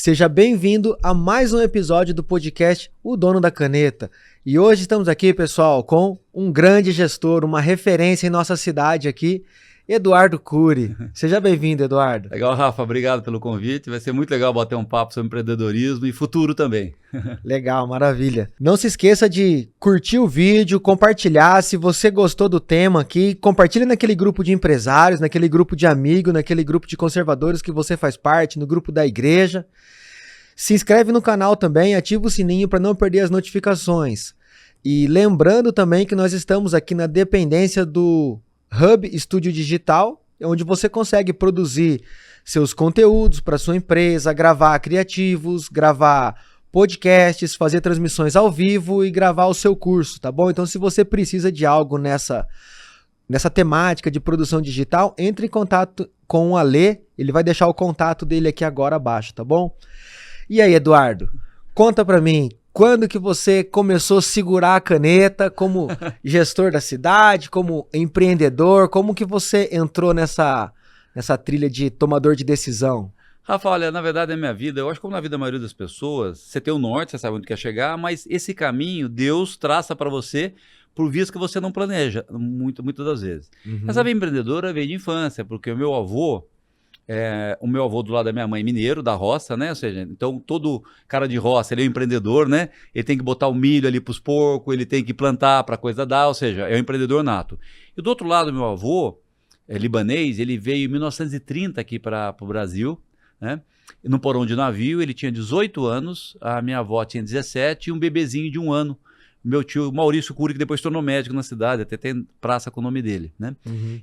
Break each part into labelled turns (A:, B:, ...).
A: Seja bem-vindo a mais um episódio do podcast O Dono da Caneta. E hoje estamos aqui, pessoal, com um grande gestor, uma referência em nossa cidade aqui, Eduardo Cury. Seja bem-vindo, Eduardo.
B: Legal, Rafa, obrigado pelo convite. Vai ser muito legal bater um papo sobre empreendedorismo e futuro também.
A: Legal, maravilha. Não se esqueça de curtir o vídeo, compartilhar. Se você gostou do tema aqui, compartilhe naquele grupo de empresários, naquele grupo de amigos, naquele grupo de conservadores que você faz parte, no grupo da igreja. Se inscreve no canal também, ativa o sininho para não perder as notificações. E lembrando também que nós estamos aqui na dependência do Hub Estúdio Digital, onde você consegue produzir seus conteúdos para sua empresa, gravar criativos, gravar podcasts, fazer transmissões ao vivo e gravar o seu curso, tá bom? Então, se você precisa de algo nessa temática de produção digital, entre em contato com o Alê, ele vai deixar o contato dele aqui agora abaixo, tá bom? E aí, Eduardo, conta para mim, quando que você começou a segurar a caneta como gestor da cidade, como empreendedor? Como que você entrou nessa trilha de tomador de decisão?
B: Rafa, olha, na verdade é minha vida, eu acho que como na vida da maioria das pessoas, você tem o norte, você sabe onde quer chegar, mas esse caminho Deus traça para você por vias que você não planeja, muitas das vezes. Essa vida empreendedora veio de infância, porque o meu avô do lado da minha mãe, mineiro, da roça, né? Ou seja, então todo cara de roça, ele é um empreendedor, né? Ele tem que botar o milho ali pros porcos, ele tem que plantar pra coisa dar, ou seja, é um empreendedor nato. E do outro lado, meu avô, libanês, ele veio em 1930 aqui para o Brasil, né? Num porão de navio, ele tinha 18 anos, a minha avó tinha 17 e um bebezinho de 1 ano. Meu tio Maurício Cury, que depois se tornou médico na cidade, até tem praça com o nome dele, né?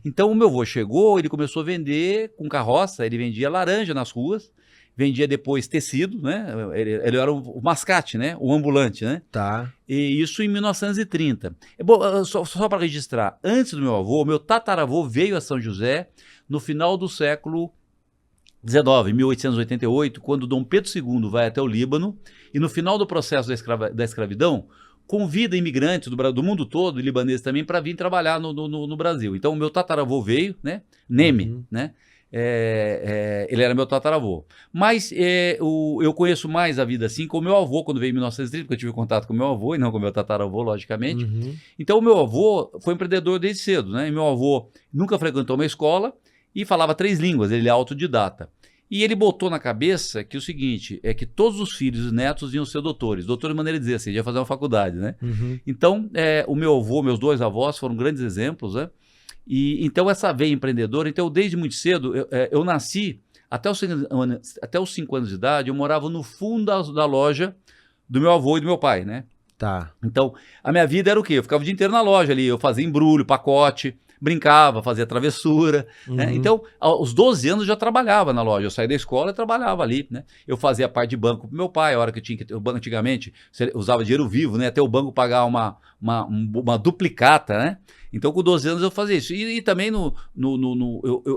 B: Então o meu avô chegou, ele começou a vender com carroça, ele vendia laranja nas ruas, vendia depois tecido, né? Ele era o mascate, né? O ambulante, né?
A: Tá.
B: E isso em 1930. Bom, só para registrar, antes do meu avô, meu tataravô veio a São José no final do século XIX, 1888, quando Dom Pedro II vai até o Líbano, e no final do processo da escravidão, convida imigrantes do mundo todo, libaneses também, para vir trabalhar no Brasil. Então, o meu tataravô veio, né? Neme, né? Ele era meu tataravô. Mas eu conheço mais a vida assim com o meu avô, quando veio em 1930, porque eu tive contato com o meu avô e não com o meu tataravô, logicamente. Então, o meu avô foi empreendedor desde cedo, né? E meu avô nunca frequentou uma escola e falava 3 línguas, ele é autodidata. E ele botou na cabeça que o seguinte, é que todos os filhos e netos iam ser doutores. Doutor de maneira de dizer assim, ia fazer uma faculdade, né? Então, o meu avô, meus 2 avós foram grandes exemplos, né? E então essa veia empreendedora, então desde muito cedo, eu nasci, até os 5 anos de idade, eu morava no fundo da loja do meu avô e do meu pai, né?
A: Tá.
B: Então, a minha vida era o quê? Eu ficava o dia inteiro na loja ali, eu fazia embrulho, pacote, brincava, fazia travessura, né? Então, aos 12 anos eu já trabalhava na loja, eu saí da escola e trabalhava ali, né? Eu fazia parte de banco pro meu pai, a hora que eu tinha que ter o banco antigamente, você usava dinheiro vivo, né? Até o banco pagar uma duplicata, né? Então, com 12 anos eu fazia isso. E também eu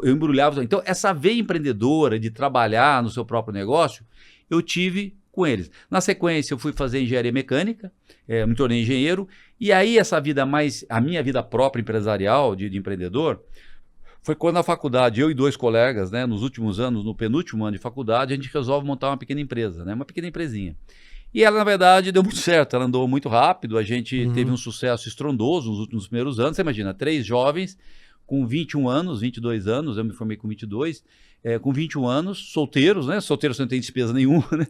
B: embrulhava. Então, essa veia empreendedora de trabalhar no seu próprio negócio, eu tive com eles. Na sequência, eu fui fazer engenharia mecânica, me tornei engenheiro, e aí a minha vida própria empresarial, de empreendedor, foi quando na faculdade, eu e 2 colegas, né, nos últimos anos, no penúltimo ano de faculdade, a gente resolve montar uma pequena empresa, né, uma pequena empresinha. E ela, na verdade, deu muito certo, ela andou muito rápido, a gente teve um sucesso estrondoso nos primeiros anos, você imagina, 3 jovens com 21 anos, 22 anos, eu me formei com 22, com 21 anos, solteiros, né? Solteiro você não tem despesa nenhuma, né?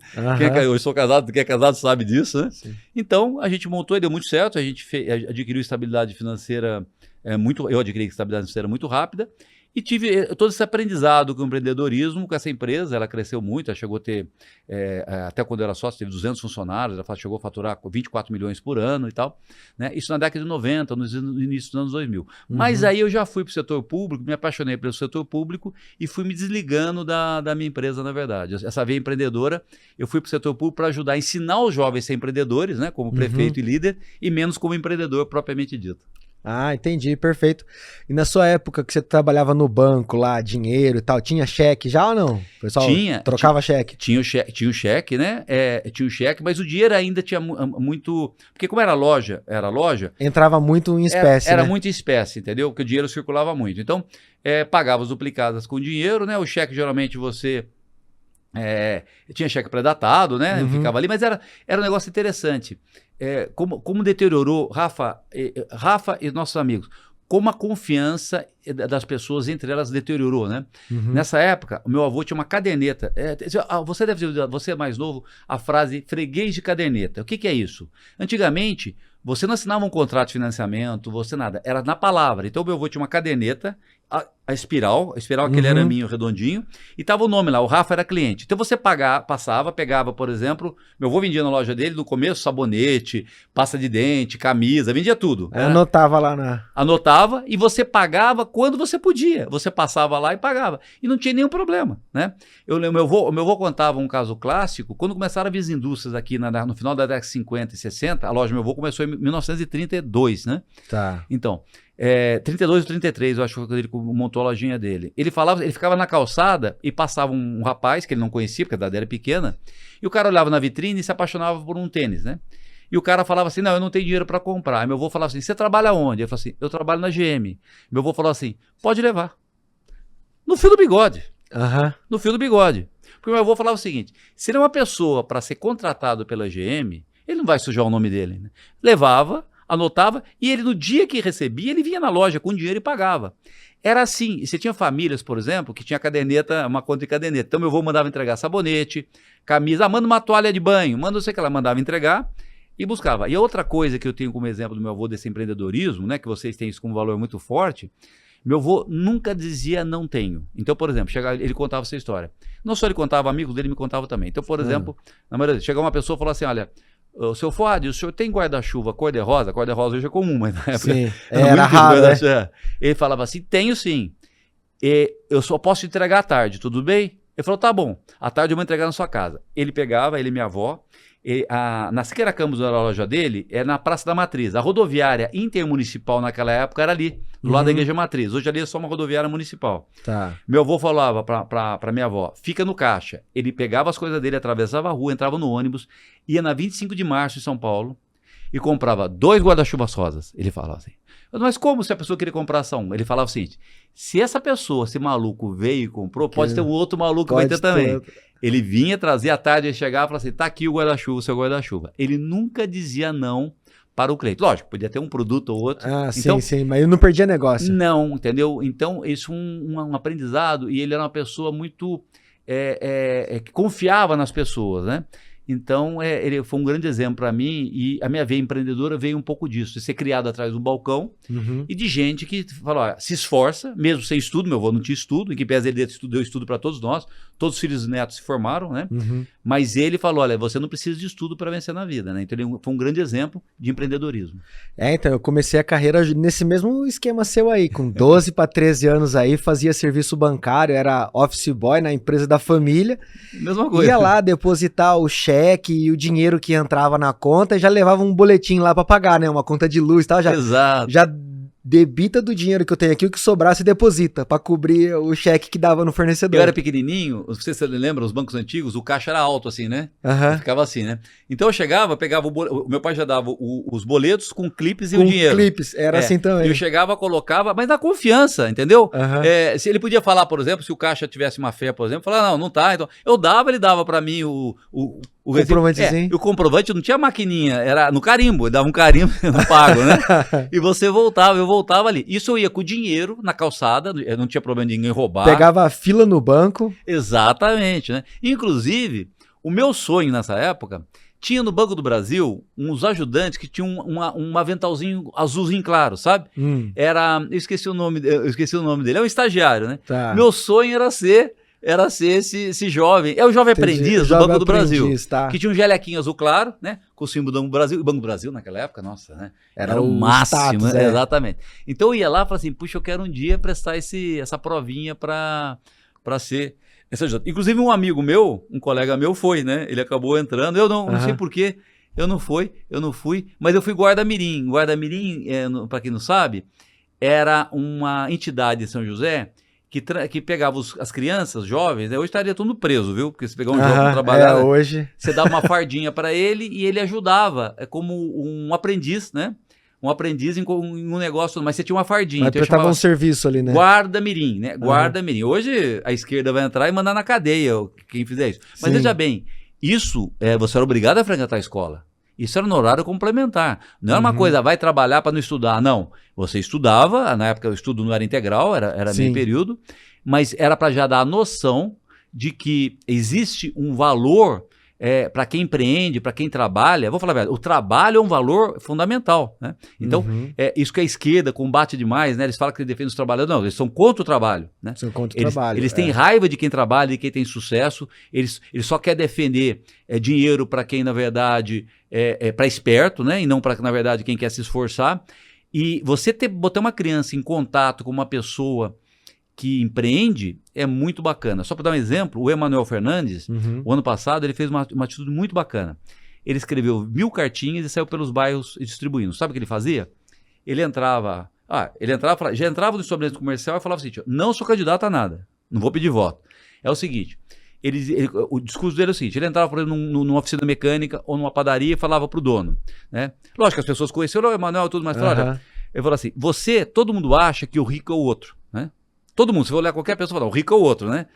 B: Eu sou casado, quem é casado sabe disso, né? Sim. Então, a gente montou e deu muito certo, a gente adquiriu estabilidade financeira eu adquiri estabilidade financeira muito rápida, e tive todo esse aprendizado com o empreendedorismo, com essa empresa, ela cresceu muito, ela chegou a ter, até quando eu era sócio, teve 200 funcionários, ela chegou a faturar 24 milhões por ano e tal, né? Isso na década de 90, no início dos anos 2000. Mas aí eu já fui para o setor público, me apaixonei pelo setor público e fui me desligando da minha empresa, na verdade. Essa veia empreendedora, eu fui para o setor público para ajudar a ensinar os jovens a ser empreendedores, né? Como prefeito e líder, e menos como empreendedor propriamente dito.
A: Ah, entendi, perfeito. E na sua época que você trabalhava no banco lá, dinheiro e tal, tinha cheque já ou não? O pessoal trocava cheque?
B: Tinha o cheque, né? Tinha o cheque, mas o dinheiro ainda tinha muito... Porque como era loja...
A: Entrava muito em espécie,
B: Era
A: né?
B: muito em espécie, entendeu? Porque o dinheiro circulava muito. Então, pagava as duplicadas com dinheiro, né? O cheque, geralmente, você Tinha cheque pré-datado, né?
A: Uhum.
B: Ficava ali, mas era um negócio interessante. Como deteriorou, Rafa e nossos amigos, como a confiança das pessoas entre elas deteriorou, né?
A: Uhum.
B: Nessa época, o meu avô tinha uma caderneta. Você deve ter, você é mais novo, a frase freguês de caderneta. O que é isso? Antigamente, você não assinava um contrato de financiamento, você nada, era na palavra. Então, o meu avô tinha uma caderneta, a espiral aquele araminho redondinho, e tava o nome lá, o Rafa era cliente. Então você pegava, por exemplo, meu avô vendia na loja dele, no começo, sabonete, pasta de dente, camisa, vendia tudo.
A: Anotava lá
B: Anotava e você pagava quando você podia. Você passava lá e pagava. E não tinha nenhum problema, né? Meu avô contava um caso clássico, quando começaram a vir as indústrias aqui no final da década de 50 e 60, a loja do meu avô começou em 1932, né?
A: Tá.
B: Então, 32 ou 33, eu acho que ele montou a lojinha dele. Ele ficava na calçada e passava um rapaz que ele não conhecia, porque a idade era pequena, e o cara olhava na vitrine e se apaixonava por um tênis, né? E o cara falava assim, não, eu não tenho dinheiro para comprar. Aí meu avô falava assim, você trabalha onde? Eu falava assim, eu trabalho na GM. Meu avô falou assim, pode levar. No fio do bigode. No fio do bigode. Porque meu avô falava o seguinte, se ele é uma pessoa para ser contratado pela GM, ele não vai sujar o nome dele, né? Levava, anotava, e ele no dia que recebia, ele vinha na loja com dinheiro e pagava. Era assim, e você tinha famílias, por exemplo, que tinha caderneta, uma conta de caderneta. Então meu avô mandava entregar sabonete, camisa, manda uma toalha de banho, manda não sei o que ela mandava entregar e buscava. E a outra coisa que eu tenho como exemplo do meu avô desse empreendedorismo, né, que vocês têm isso como valor muito forte, meu avô nunca dizia não tenho. Então, por exemplo, ele contava essa história. Não só ele contava, amigos dele me contavam também. Então, por exemplo, na maioria, chegava uma pessoa e falou assim, olha, o seu Fuad, o senhor tem guarda-chuva cor-de-rosa? Cor-de-rosa hoje é comum, mas na época...
A: Sim, era raro, né?
B: Ele falava assim, tenho sim. Eu só posso entregar à tarde, tudo bem? Ele falou, tá bom, à tarde eu vou entregar na sua casa. Ele pegava, ele e minha avó, na Siqueira Campos, na loja dele, é na Praça da Matriz. A rodoviária intermunicipal naquela época era ali, do lado da Igreja Matriz. Hoje ali é só uma rodoviária municipal.
A: Tá.
B: Meu avô falava pra minha avó, fica no caixa. Ele pegava as coisas dele, atravessava a rua, entrava no ônibus, ia na 25 de março em São Paulo e comprava 2 guarda-chuvas rosas. Ele falava assim, mas como se a pessoa queria comprar só um? Ele falava o seguinte, se essa pessoa, esse maluco veio e comprou, pode ter um outro maluco que vai ter também. Ele vinha, trazia à tarde, ele chegava e falava assim, tá aqui o guarda-chuva, o seu guarda-chuva. Ele nunca dizia não para o cliente. Lógico, podia ter um produto ou outro.
A: Então, sim, mas eu não perdia negócio.
B: Não, entendeu? Então, isso é um aprendizado, e ele era uma pessoa muito que confiava nas pessoas, né? Então, ele foi um grande exemplo para mim, e a minha veia empreendedora veio um pouco disso, de ser criado atrás do balcão e de gente que fala, se esforça, mesmo sem estudo. Meu avô não tinha estudo, em que pese ele deu estudo para todos nós, todos os filhos e netos se formaram, né? Mas ele falou, olha, você não precisa de estudo para vencer na vida, né? Então ele foi um grande exemplo de empreendedorismo.
A: Então eu comecei a carreira nesse mesmo esquema seu aí, com 12 para 13 anos aí, fazia serviço bancário, era office boy na empresa da família.
B: Mesma coisa.
A: Ia lá depositar o cheque e o dinheiro que entrava na conta, e já levava um boletim lá para pagar, né? Uma conta de luz e tal,
B: Exato.
A: Já debita do dinheiro que eu tenho aqui, o que sobrar se deposita, para cobrir o cheque que dava no fornecedor.
B: Eu era pequenininho, não sei se você lembra, os bancos antigos, o caixa era alto assim, né? Ficava assim, né? Então eu chegava, pegava o meu pai já dava os boletos com clipes e o dinheiro. Com
A: clipes, era assim também.
B: Eu chegava, colocava, mas na confiança, entendeu? Se ele podia falar, por exemplo, se o caixa tivesse uma fé, por exemplo, falar, não tá, então eu dava, ele dava para mim o comprovantezinho. O comprovante não tinha maquininha, era no carimbo, ele dava um carimbo no pago, né? E você voltava, eu voltava ali. Isso eu ia com o dinheiro na calçada, não tinha problema de ninguém roubar.
A: Pegava a fila no banco.
B: Exatamente, né? Inclusive, o meu sonho nessa época, tinha no Banco do Brasil uns ajudantes que tinham um aventalzinho azulzinho claro, sabe? Eu esqueci o nome dele, é um estagiário, né?
A: Tá.
B: Meu sonho era ser esse jovem. É o jovem aprendiz do Banco do Brasil.
A: Tá.
B: Que tinha um jalequinho azul claro, né? Com o símbolo do Banco do Brasil. O Banco do Brasil, naquela época, nossa, né? Era o máximo, status, né? Exatamente. Então eu ia lá e falava assim, puxa, eu quero um dia prestar essa provinha para ser... Inclusive um amigo meu, um colega meu foi, né? Ele acabou entrando. Eu não sei porquê. Eu não fui, mas eu fui guarda-mirim. Guarda-mirim, para quem não sabe, era uma entidade de São José que pegava as crianças, jovens, né? Hoje estaria tudo preso, viu? Porque você pegar um jovem para trabalhar,
A: hoje...
B: você dava uma fardinha para ele e ele ajudava, como um aprendiz, né? um aprendiz em um negócio, mas você tinha uma fardinha.
A: Mas
B: então eu
A: prestava
B: chamava
A: um serviço ali, né?
B: guarda-mirim, né? Guarda-mirim. Hoje a esquerda vai entrar e mandar na cadeia quem fizer isso. Mas
A: Sim.
B: veja bem, isso, você era obrigado a frequentar a escola. Isso era no horário complementar. Não era uma coisa, vai trabalhar para não estudar. Não. Você estudava, na época o estudo não era integral, era meio período, mas era para já dar a noção de que existe um valor para quem empreende, para quem trabalha. Vou falar a verdade, o trabalho é um valor fundamental, né? Então, isso que a esquerda combate demais, né? Eles falam que eles defendem os trabalhadores. Não, eles são contra o trabalho, né?
A: São contra o trabalho.
B: Eles têm raiva de quem trabalha, de quem tem sucesso. Eles só querem defender dinheiro para quem, na verdade, para esperto, né? E não para, na verdade, quem quer se esforçar. E você botar uma criança em contato com uma pessoa que empreende é muito bacana. Só para dar um exemplo, o Emanuel Fernandes, o ano passado, ele fez uma atitude muito bacana. Ele escreveu 1000 cartinhas e saiu pelos bairros distribuindo. Sabe o que ele fazia? Ele entrava já entrava no estabelecimento comercial e falava assim, não sou candidato a nada, não vou pedir voto. É o seguinte, o discurso dele é o seguinte, ele entrava, por exemplo, numa oficina mecânica ou numa padaria e falava pro dono, né? Lógico que as pessoas conheceram o Emanuel e tudo mais. Olha, ele falou assim, todo mundo acha que o rico é o outro, né? Todo mundo, se você olhar qualquer pessoa, fala, o rico é o outro, né?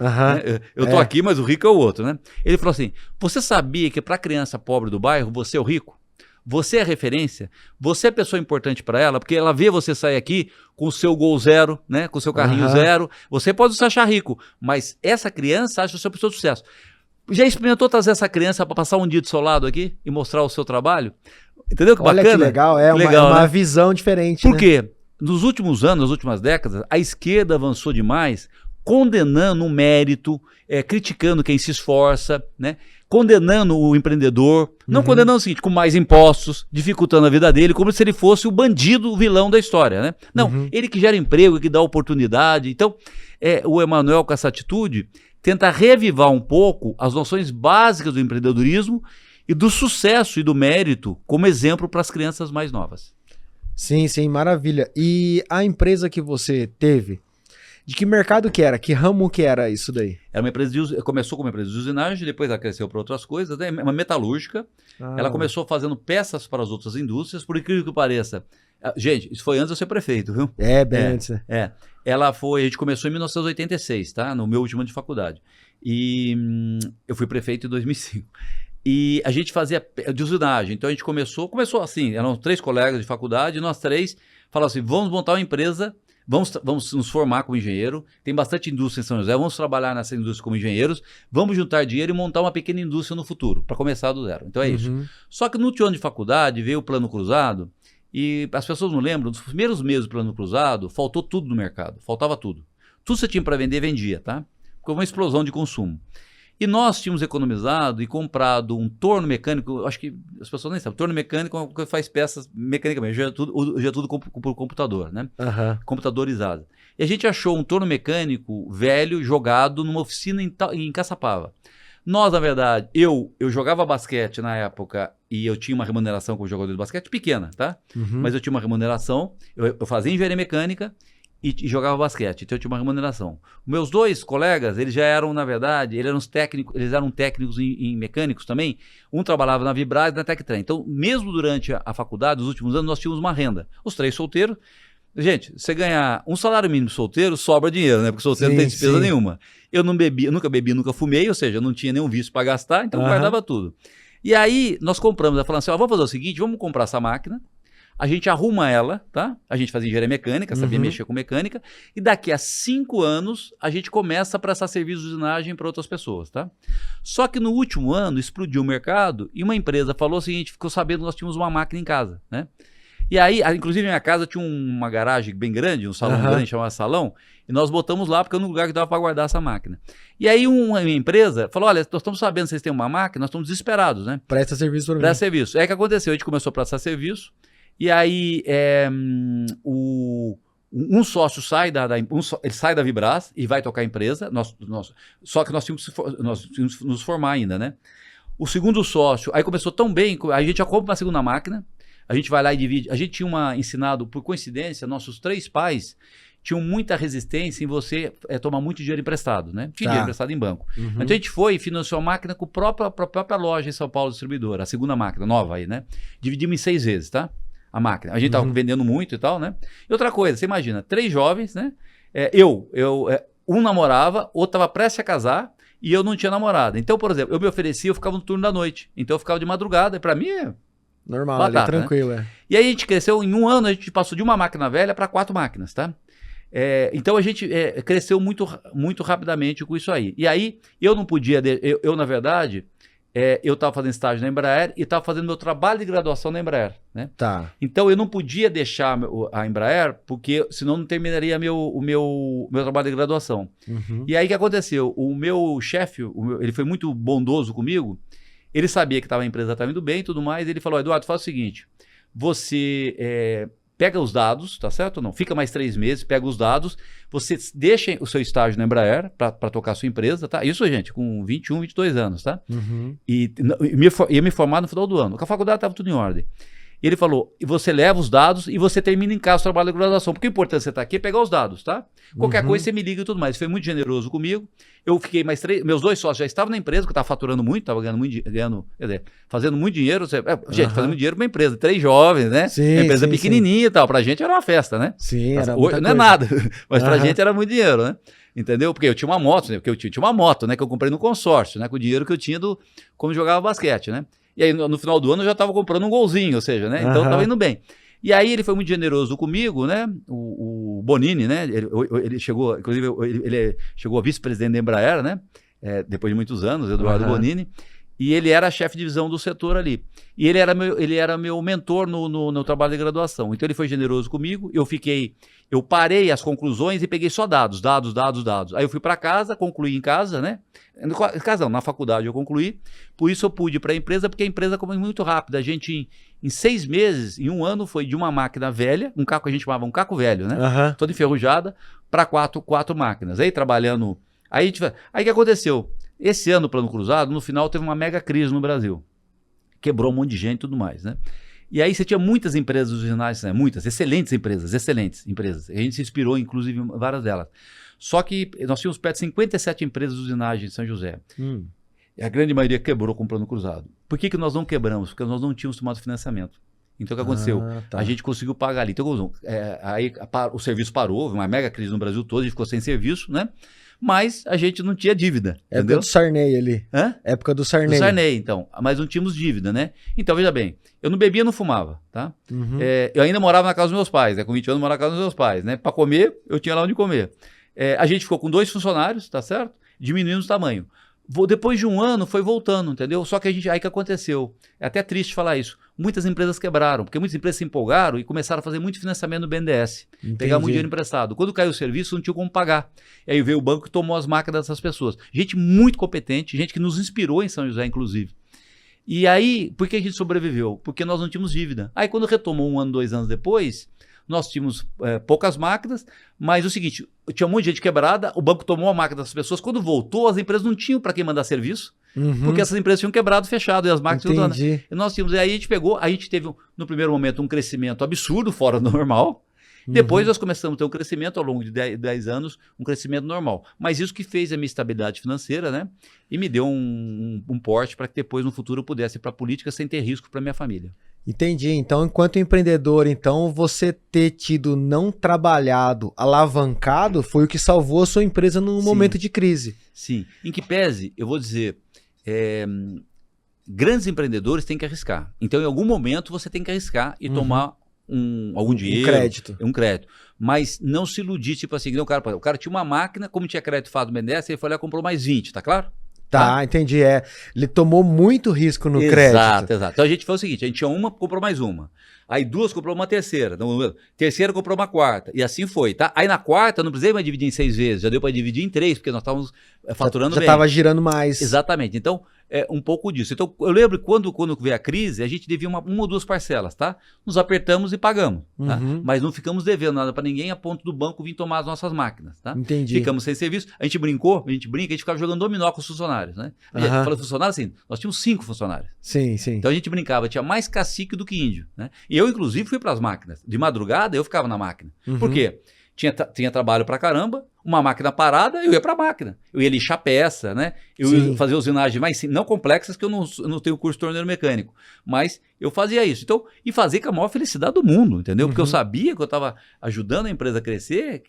B: Eu tô aqui, mas o rico é o outro, né? Ele falou assim, você sabia que para a criança pobre do bairro, você é o rico? Você é referência? Você é pessoa importante para ela? Porque ela vê você sair aqui com o seu Gol zero, né? Com o seu carrinho zero. Você pode se achar rico, mas essa criança acha que você é uma pessoa de sucesso. Já experimentou trazer essa criança para passar um dia do seu lado aqui e mostrar o seu trabalho? Entendeu que bacana?
A: Olha que legal, uma visão diferente.
B: Por quê? Nos últimos anos, nas últimas décadas, a esquerda avançou demais, condenando o mérito, criticando quem se esforça, né? Condenando o empreendedor, não condenando o seguinte, com mais impostos, dificultando a vida dele, como se ele fosse o bandido, o vilão da história, né? Não, ele que gera emprego, que dá oportunidade. Então, o Emanuel, com essa atitude, tenta revivar um pouco as noções básicas do empreendedorismo e do sucesso e do mérito como exemplo para as crianças mais novas.
A: Sim, sim, maravilha. E a empresa que você teve, de que mercado que era? Que ramo que era isso daí?
B: Era uma empresa começou como uma empresa de usinagem, depois ela cresceu para outras coisas, né? Uma metalúrgica. Ela começou fazendo peças para as outras indústrias, por incrível que pareça. Gente, isso foi antes de eu ser prefeito, viu?
A: Bem antes.
B: A gente começou em 1986, tá? No meu último ano de faculdade. E eu fui prefeito em 2005. E a gente fazia de usinagem. Então a gente começou assim, eram 3 colegas de faculdade, e nós 3 falamos assim, vamos montar uma empresa, vamos nos formar como engenheiro, tem bastante indústria em São José, vamos trabalhar nessa indústria como engenheiros, vamos juntar dinheiro e montar uma pequena indústria no futuro, para começar do zero. Então é isso. Só que no último ano de faculdade veio o Plano Cruzado, e as pessoas não lembram, nos primeiros meses do Plano Cruzado, faltou tudo no mercado, faltava tudo. Tudo que você tinha para vender, vendia, tá? Ficou uma explosão de consumo. E nós tínhamos economizado e comprado um torno mecânico, acho que as pessoas nem sabem, torno mecânico que faz peças mecanicamente, já é tudo por computador, né? Computadorizado. E a gente achou um torno mecânico velho jogado numa oficina em Caçapava. Nós, na verdade, eu jogava basquete na época e eu tinha uma remuneração como jogador de basquete pequena, tá? Mas eu tinha uma remuneração, eu fazia engenharia mecânica, e jogava basquete, então eu tinha uma remuneração. Meus 2 colegas, eles já eram, na verdade, eles eram técnicos em mecânicos também. Um trabalhava na Vibraz e na Tectran. Então, mesmo durante a faculdade, nos últimos anos, nós tínhamos uma renda. Os 3 solteiros. Gente, você ganhar um salário mínimo solteiro, sobra dinheiro, né? Porque solteiro não tem despesa nenhuma. Eu não bebi, nunca bebi, nunca fumei, ou seja, eu não tinha nenhum vício para gastar, então guardava tudo. E aí, nós compramos, falando assim, vamos fazer o seguinte, vamos comprar essa máquina, a gente arruma ela, tá? A gente fazia engenharia mecânica, sabia mexer com mecânica, e daqui a 5 anos a gente começa a prestar serviço de usinagem para outras pessoas, tá? Só que no último ano explodiu o mercado e uma empresa falou o seguinte, ficou sabendo que nós tínhamos uma máquina em casa, né? E aí, inclusive minha casa tinha uma garagem bem grande, um salão grande, chamado salão, e nós botamos lá porque era um lugar que dava para guardar essa máquina. E aí uma empresa falou, olha, nós estamos sabendo que vocês têm uma máquina, nós estamos desesperados, né?
A: Presta serviço para mim.
B: Presta serviço. Aí o que aconteceu? A gente começou a prestar serviço, e aí um sócio ele sai da Vibraz e vai tocar a empresa, só que nós tínhamos que nos formar ainda, né? O segundo sócio, aí começou tão bem, a gente já compra uma segunda máquina, a gente vai lá e divide. A gente tinha ensinado, por coincidência, nossos 3 pais tinham muita resistência em você tomar muito dinheiro emprestado, né? Tinha dinheiro emprestado em banco. Então a gente foi e financiou a máquina com a própria loja em São Paulo, distribuidora, a segunda máquina, nova aí, né? Dividimos em 6 vezes, tá? a máquina. A gente tava vendendo muito e tal, né? E outra coisa, você imagina, 3 jovens, né? Um namorava, outro tava prestes a casar e eu não tinha namorada. Então, por exemplo, eu me oferecia, eu ficava no turno da noite. Então eu ficava de madrugada e pra mim é
A: Normal,
B: batata,
A: ali, tranquilo, né?
B: E aí a gente cresceu, em um ano a gente passou de uma máquina velha para 4 máquinas, tá? Então a gente cresceu muito, muito rapidamente com isso aí. E aí eu não podia, na verdade, eu estava fazendo estágio na Embraer e estava fazendo meu trabalho de graduação na Embraer, né?
A: Tá.
B: Então eu não podia deixar a Embraer, porque senão não terminaria o meu trabalho de graduação. E aí o que aconteceu? O meu chefe, ele foi muito bondoso comigo, ele sabia que a empresa estava indo bem e tudo mais, ele falou, Eduardo, faz o seguinte, você pega os dados, tá certo ou não? Fica mais 3 meses, pega os dados, você deixa o seu estágio na Embraer para tocar a sua empresa, tá? Isso, gente, com 21, 22 anos, tá? E ia me formar no final do ano. Com a faculdade estava tudo em ordem. E ele falou, e você leva os dados e você termina em casa o trabalho de graduação. Porque o importante você estar aqui é pegar os dados, tá? Qualquer coisa você me liga e tudo mais. Foi muito generoso comigo. Eu fiquei mais 3... Meus 2 sócios já estavam na empresa, que eu estava faturando muito, estava ganhando muito dinheiro, fazendo muito dinheiro. Gente, fazendo muito dinheiro para uma empresa. 3 jovens, né?
A: Sim,
B: uma empresa
A: sim,
B: pequenininha e tal. Pra gente era uma festa, né?
A: Sim, era
B: hoje não é nada, mas pra gente era muito dinheiro, né? Entendeu? Porque eu tinha uma moto, né? Porque eu tinha uma moto, né? Que eu comprei no consórcio, né? Com o dinheiro que eu tinha como jogava basquete, né? E aí, no final do ano, eu já estava comprando um golzinho, ou seja, né? Então, estava indo bem. E aí, ele foi muito generoso comigo, né? O Bonini, né? Ele chegou, inclusive, ele chegou a vice-presidente da Embraer, né? Depois de muitos anos, Eduardo Bonini. E ele era chefe de divisão do setor ali. E ele era meu mentor no trabalho de graduação. Então, ele foi generoso comigo. Eu parei as conclusões e peguei só dados. Aí eu fui para casa, concluí em casa, né? Em casa não, na faculdade eu concluí. Por isso eu pude ir para a empresa, porque a empresa como é muito rápida. A gente, em 6 meses, em um ano, foi de uma máquina velha, um caco que a gente chamava um caco velho, né? Toda enferrujada, para 4 máquinas. Aí trabalhando... Aí o que aconteceu? Esse ano, o Plano Cruzado, no final, teve uma mega crise no Brasil. Quebrou um monte de gente e tudo mais, né? E aí você tinha muitas empresas usinais, né? Muitas, excelentes empresas. A gente se inspirou, inclusive, em várias delas. Só que nós tínhamos perto de 57 empresas de usinagem em São José. E a grande maioria quebrou com o Plano Cruzado. Por que nós não quebramos? Porque nós não tínhamos tomado financiamento. Então, o que aconteceu? A gente conseguiu pagar ali. Então, aí o serviço parou, uma mega crise no Brasil todo, a gente ficou sem serviço, né? Mas a gente não tinha dívida.
A: Época do Sarney ali.
B: Hã?
A: Época do Sarney.
B: Do Sarney, então. Mas não tínhamos dívida, né? Então, veja bem, eu não bebia, não fumava, tá? Eu ainda morava na casa dos meus pais, né? Com 20 anos, eu morava na casa dos meus pais, né? Para comer, eu tinha lá onde comer. A gente ficou com 2 funcionários, tá certo? Diminuindo o tamanho. Depois de um ano, foi voltando, entendeu? Só que aí que aconteceu. É até triste falar isso. Muitas empresas quebraram, porque muitas empresas se empolgaram e começaram a fazer muito financiamento no BNDES. Pegar muito dinheiro emprestado. Quando caiu o serviço, não tinha como pagar. E aí veio o banco e tomou as máquinas dessas pessoas. Gente muito competente, gente que nos inspirou em São José, inclusive. E aí, por que a gente sobreviveu? Porque nós não tínhamos dívida. Aí quando retomou 1 ano, 2 anos depois, nós tínhamos poucas máquinas, mas o seguinte, tinha um monte de gente quebrada, o banco tomou a máquina das pessoas, quando voltou, as empresas não tinham para quem mandar serviço, porque essas empresas tinham quebrado, fechado, e as máquinas tinham dado. E nós tínhamos, e aí a gente teve, no primeiro momento, um crescimento absurdo, fora do normal. Depois nós começamos a ter um crescimento ao longo de 10 anos, um crescimento normal. Mas isso que fez a minha estabilidade financeira, né? E me deu um porte para que depois, no futuro, eu pudesse ir para a política sem ter risco para minha família.
A: Entendi. Então, enquanto empreendedor, então, você ter tido não trabalhado, alavancado, foi o que salvou a sua empresa num momento de crise.
B: Sim. Em que pese, eu vou dizer, grandes empreendedores têm que arriscar. Então, em algum momento, você tem que arriscar e tomar algum dinheiro. Um crédito. Mas não se iludir, tipo assim, não, o cara tinha uma máquina, como tinha crédito fado no BNDES, ele foi lá e comprou mais 20, tá claro?
A: Tá, entendi. Ele tomou muito risco no crédito.
B: Exato. Então a gente fez o seguinte, a gente tinha uma, comprou mais uma. Aí 2 comprou uma terceira. Terceira comprou uma quarta. E assim foi, tá? Aí na quarta, não precisei mais dividir em 6 vezes, já deu para dividir em 3, porque nós estávamos faturando bem.
A: Já estava girando mais.
B: Exatamente. Então, um pouco disso. Então, eu lembro quando veio a crise, a gente devia uma ou 2 parcelas, tá? Nos apertamos e pagamos, tá? Mas não ficamos devendo nada para ninguém a ponto do banco vir tomar as nossas máquinas, tá?
A: Entendi.
B: Ficamos sem serviço. A gente brinca, a gente ficava jogando dominó com os funcionários, né? A gente fala funcionário assim, nós tínhamos 5 funcionários.
A: Sim.
B: Então a gente brincava, tinha mais cacique do que índio, né? E eu, inclusive, fui para as máquinas. De madrugada, eu ficava na máquina. Por quê? tinha trabalho pra caramba, uma máquina parada, eu ia pra máquina. Eu ia lixar peça, né? Eu ia fazer usinagens mais simples, não complexas, que eu não tenho curso de torneiro mecânico. Mas eu fazia isso. Então, e fazia com a maior felicidade do mundo, entendeu? Porque eu sabia que eu estava ajudando a empresa a crescer,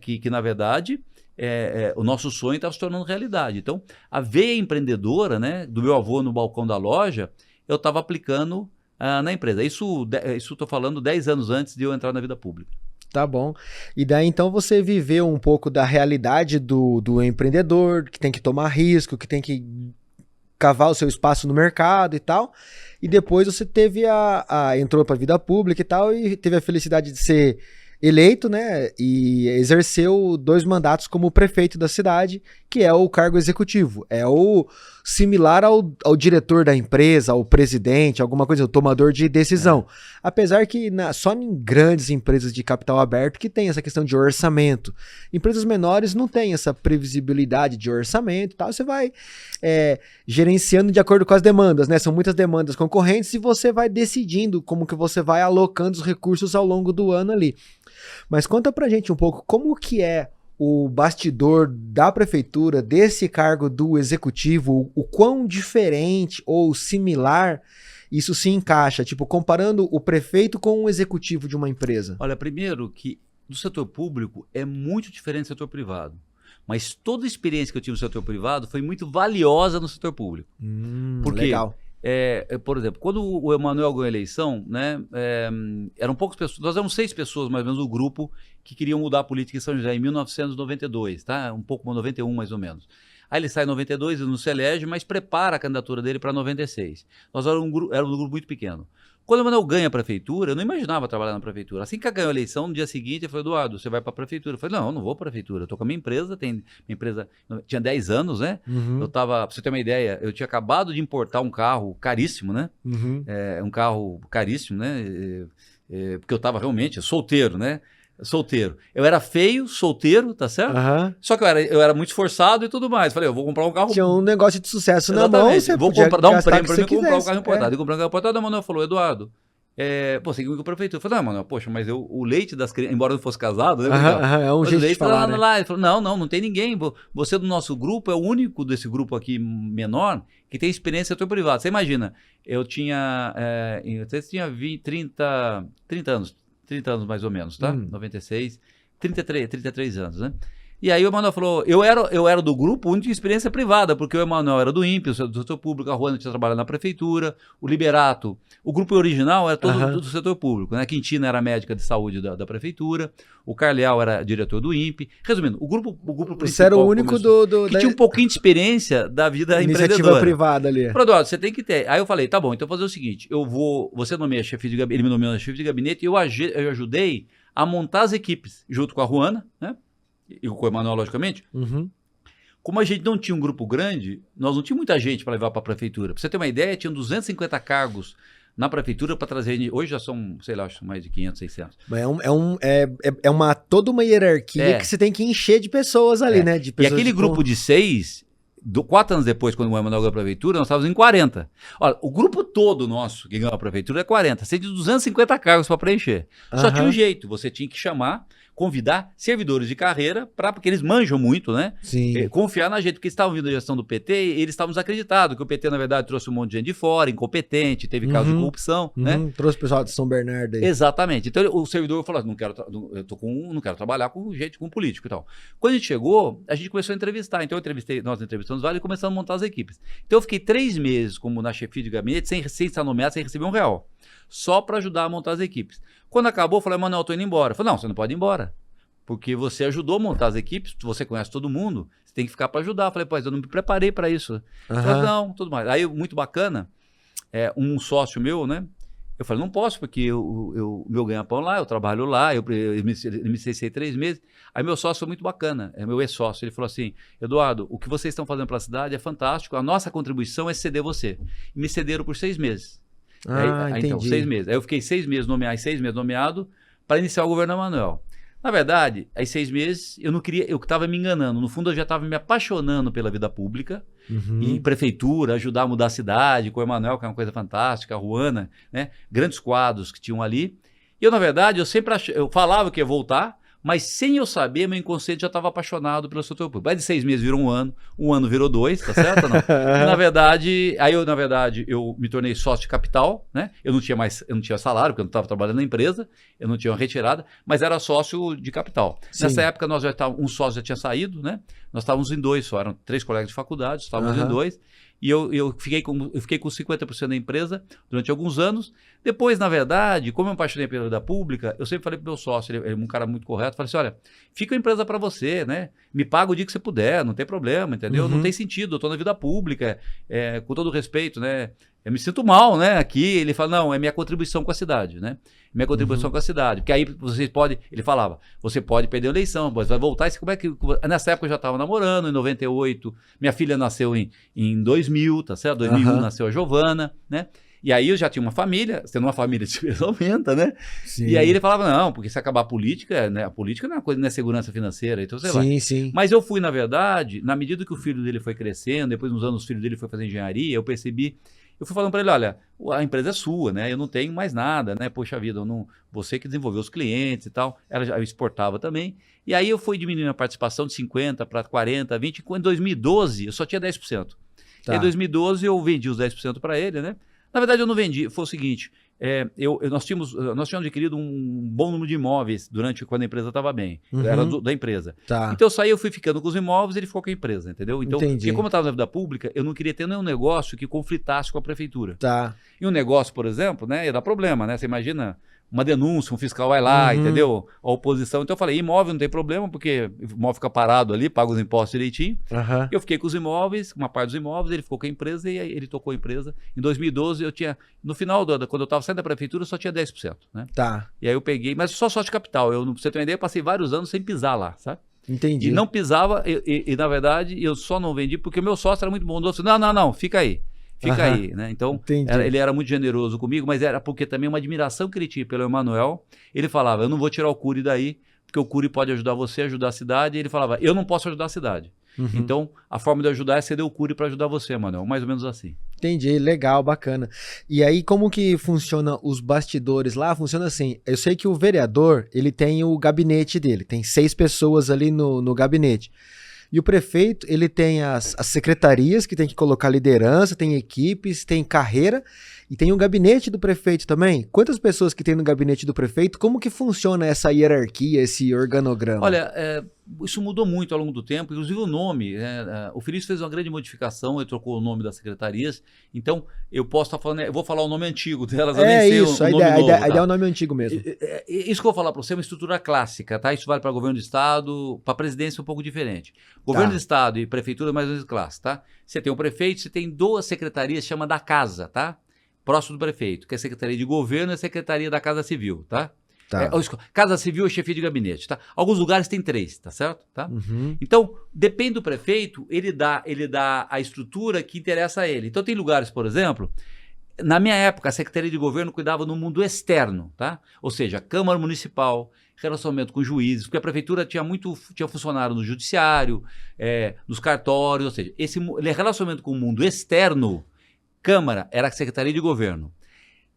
B: que na verdade, o nosso sonho estava se tornando realidade. Então, a veia empreendedora, né, do meu avô no balcão da loja, eu estava aplicando na empresa. Isso estou falando 10 anos antes de eu entrar na vida pública.
A: Tá bom. E daí então você viveu um pouco da realidade do empreendedor, que tem que tomar risco, que tem que cavar o seu espaço no mercado e tal. E depois você teve entrou para a vida pública e tal, e teve a felicidade de ser eleito, né? E exerceu 2 mandatos como prefeito da cidade, que é o cargo executivo. É o similar ao diretor da empresa, ao presidente, alguma coisa, o tomador de decisão. Apesar que só em grandes empresas de capital aberto que tem essa questão de orçamento. Empresas menores não tem essa previsibilidade de orçamento e tal. Você vai gerenciando de acordo com as demandas, né? São muitas demandas concorrentes e você vai decidindo como que você vai alocando os recursos ao longo do ano ali. Mas conta pra gente um pouco como que é o bastidor da prefeitura, desse cargo do executivo, o quão diferente ou similar isso se encaixa, tipo, comparando o prefeito com o executivo de uma empresa.
B: Olha, primeiro que no setor público é muito diferente do setor privado. Mas toda a experiência que eu tive no setor privado foi muito valiosa no setor público. Porque,
A: legal.
B: Por exemplo, quando o Emanuel ganhou a eleição, né, eram poucas pessoas, nós éramos 6 pessoas, mais ou menos, o grupo que queriam mudar a política em São José em 1992, tá? Um pouco, 91 mais ou menos. Aí ele sai em 92 e não se elege, mas prepara a candidatura dele para 96. Nós éramos um grupo muito pequeno. Quando o Emanuel ganha a prefeitura, eu não imaginava trabalhar na prefeitura. Assim que ganhou a eleição, no dia seguinte, ele falou: Eduardo, você vai para a prefeitura. Eu falei: não, eu não vou para a prefeitura, eu estou com a minha empresa, minha empresa tinha 10 anos, né? Eu tava, pra você ter uma ideia, eu tinha acabado de importar um carro caríssimo, né? Um carro caríssimo, né? Porque eu estava realmente solteiro, né? Solteiro. Eu era feio, solteiro, tá certo? Só que eu era muito esforçado e tudo mais. Falei, eu vou comprar um carro...
A: Tinha um negócio de sucesso na
B: Exatamente.
A: mão, você
B: vou
A: podia
B: dar um prêmio
A: que
B: pra mim comprar um carro importado.
A: É.
B: E comprar um carro importado, a Manuel falou: Eduardo, você tem que ir com a prefeitura. Eu falei: não, Manuel, poxa, mas o leite das crianças, embora eu não fosse casado, né?
A: É um jeito de falar, né?
B: Lá. Ele falou: não tem ninguém. Você do nosso grupo é o único desse grupo aqui menor que tem experiência no setor privado. Você imagina, eu tinha 30 anos mais ou menos, tá? 96, 33 anos, né? E aí o Emanuel falou: eu era do grupo único de experiência privada, porque o Emanuel era do INPE, do setor público, a Juana tinha trabalhado na prefeitura, o Liberato, o grupo original era todo do setor público, né? A Quintina era médica de saúde da prefeitura, o Carleal era diretor do INPE. Resumindo, o grupo principal...
A: Você era o único
B: que tinha um pouquinho de experiência da vida
A: iniciativa
B: empreendedora.
A: privada ali.
B: Eduardo, você tem que ter. Aí eu falei: tá bom, então vou fazer o seguinte, você nomeia chefe de gabinete, ele me nomeou na chefe de gabinete, e eu ajudei a montar as equipes, junto com a Juana, né? E com o Emanuel, logicamente. Como a gente não tinha um grupo grande, nós não tínhamos muita gente para levar para a prefeitura. Para você ter uma ideia, tinham 250 cargos na prefeitura para trazer. Hoje já são, sei lá, acho mais de 500, 600.
A: É toda uma hierarquia que você tem que encher de pessoas ali, né? De pessoas
B: e aquele grupo de 6, 4 anos depois, quando o Emanuel ganhou a prefeitura, nós estávamos em 40. Olha, o grupo todo nosso que ganhou a prefeitura é 40. Você tinha 250 cargos para preencher. Só tinha um jeito, você tinha que convidar servidores de carreira, porque eles manjam muito, né?
A: Sim.
B: Confiar na gente, porque eles estavam vindo da gestão do PT e eles estavam desacreditados, que o PT, na verdade, trouxe um monte de gente de fora, incompetente, teve casos de corrupção, né?
A: Trouxe o pessoal de São Bernardo aí.
B: Exatamente. Então o servidor falou: não quero trabalhar com gente, com político e tal. Quando a gente chegou, a gente começou a entrevistar. Então nós entrevistamos vários e começamos a montar as equipes. Então eu fiquei 3 meses como na chefia de gabinete, sem estar nomeado, sem receber R$1, só para ajudar a montar as equipes. Quando acabou, eu falei: Manuel, eu tô indo embora. Eu falei: não, você não pode ir embora, porque você ajudou a montar as equipes, você conhece todo mundo, você tem que ficar para ajudar. Eu falei: pois eu não me preparei para isso. Falei: não, tudo mais. Aí, muito bacana, um sócio meu, né? Eu falei: não posso, porque eu meu ganha-pão lá, eu trabalho lá, eu me licenciei 3 meses. Aí meu sócio foi muito bacana, meu ex-sócio, ele falou assim: Eduardo, o que vocês estão fazendo para a cidade é fantástico, a nossa contribuição é ceder você. E me cederam por 6 meses.
A: Entendi.
B: Então, 6 meses. Aí eu fiquei 6 meses nomeado para iniciar o governo Emanuel. Na verdade, aí 6 meses, eu estava me enganando. No fundo, eu já estava me apaixonando pela vida pública, e prefeitura, ajudar a mudar a cidade, com o Emanuel, que é uma coisa fantástica, a Juana, né? Grandes quadros que tinham ali. E eu, na verdade, eu falava que ia voltar, Mas sem eu saber, meu inconsciente já estava apaixonado pelo setor público. Mais de 6 meses virou um ano virou 2, tá certo ou não? E, na verdade, eu me tornei sócio de capital, né? Eu não tinha salário, porque eu não estava trabalhando na empresa, eu não tinha uma retirada, mas era sócio de capital.
A: Sim.
B: Nessa época, um sócio já tinha saído, né? Nós estávamos em 2 só, eram 3 colegas de faculdade, estávamos em 2. E eu fiquei com 50% da empresa durante alguns anos. Depois, na verdade, como eu me apaixonei pela vida pública, eu sempre falei para o meu sócio, ele é um cara muito correto, falei assim, olha, fica a empresa para você, né? Me paga o dia que você puder, não tem problema, entendeu? Não tem sentido, eu estou na vida pública, com todo respeito, né? Eu me sinto mal, né? Aqui, ele fala, não, é minha contribuição com a cidade, né? Minha contribuição com a cidade. Porque aí você pode, ele falava, você pode perder a eleição, mas vai voltar. Como é que, nessa época eu já estava namorando, em 98. Minha filha nasceu em 2000, tá certo? 2001 nasceu a Giovana, né? E aí eu já tinha uma família, sendo uma família de aumenta, né?
A: Sim.
B: E aí ele falava, não, porque se acabar a política, né? A política não é uma coisa, não é segurança financeira, então você vai.
A: Sim.
B: Mas eu fui, na verdade, na medida que o filho dele foi crescendo, depois uns anos o filho dele foi fazer engenharia, eu percebi. Eu fui falando para ele, olha, a empresa é sua, né? Eu não tenho mais nada, né? Poxa vida, você que desenvolveu os clientes e tal. Ela já exportava também. E aí eu fui diminuindo a participação de 50% para 40%, 20%. Em 2012 eu só tinha 10%. Tá. E em 2012 eu vendi os 10% para ele, né? Na verdade eu não vendi, foi o seguinte, nós tínhamos adquirido um bom número de imóveis quando a empresa estava bem, era da empresa.
A: Tá.
B: Então eu saí, eu fui ficando com os imóveis e ele ficou com a empresa, entendeu? Então,
A: Entendi.
B: porque como eu estava na vida pública, eu não queria ter nenhum negócio que conflitasse com a prefeitura.
A: Tá.
B: E um negócio, por exemplo, né, ia dar problema, né? Você imagina uma denúncia, um fiscal vai lá, entendeu? A oposição. Então eu falei, imóvel não tem problema, porque o imóvel fica parado ali, paga os impostos direitinho. Eu fiquei com os imóveis, uma parte dos imóveis, ele ficou com a empresa e aí ele tocou a empresa. Em 2012 eu tinha, no final, quando eu estava saindo da prefeitura, eu só tinha 10%, né?
A: Tá.
B: E aí eu peguei, mas só de capital. Pra você ter uma ideia, eu passei vários anos sem pisar lá, sabe?
A: Entendi.
B: E não pisava, e na verdade eu só não vendi porque o meu sócio era muito bondoso. Não, fica aí. Fica aí, né? Então, ele era muito generoso comigo, mas era porque também uma admiração que ele tinha pelo Emanuel. Ele falava, eu não vou tirar o Cury daí, porque o Cury pode ajudar você, ajudar a cidade. E ele falava, eu não posso ajudar a cidade. Então, a forma de ajudar é ceder o Cury para ajudar você, Emanuel. Mais ou menos assim.
A: Entendi, legal, bacana. E aí, como que funciona os bastidores lá? Funciona assim, eu sei que o vereador, ele tem o gabinete dele, tem 6 pessoas ali no gabinete. E o prefeito, ele tem as secretarias que tem que colocar liderança, tem equipes, tem carreira e tem o gabinete do prefeito também. Quantas pessoas que tem no gabinete do prefeito? Como que funciona essa hierarquia, esse organograma?
B: Olha, isso mudou muito ao longo do tempo, inclusive o nome. O Felício fez uma grande modificação, ele trocou o nome das secretarias. Então, eu posso estar falando, eu vou falar o nome antigo delas, eu nem sei
A: isso,
B: o nome novo.
A: A ideia é o nome antigo mesmo.
B: Isso que eu vou falar para você é uma estrutura clássica, tá? Isso vale para governo do estado, para presidência é um pouco diferente. Governo do estado e prefeitura é mais ou menos clássico, tá? Você tem o prefeito, você tem 2 secretarias, chama da casa, tá? Próximo do prefeito, que é a Secretaria de Governo e a Secretaria da Casa Civil, tá? Casa Civil é chefia de gabinete, tá? Alguns lugares tem 3, tá certo? Tá? Então, depende do prefeito, ele dá a estrutura que interessa a ele. Então, tem lugares, por exemplo, na minha época, a Secretaria de Governo cuidava no mundo externo, tá? Ou seja, Câmara Municipal, relacionamento com juízes, porque a prefeitura tinha funcionário no judiciário, nos cartórios, ou seja, esse relacionamento com o mundo externo, Câmara era a Secretaria de Governo.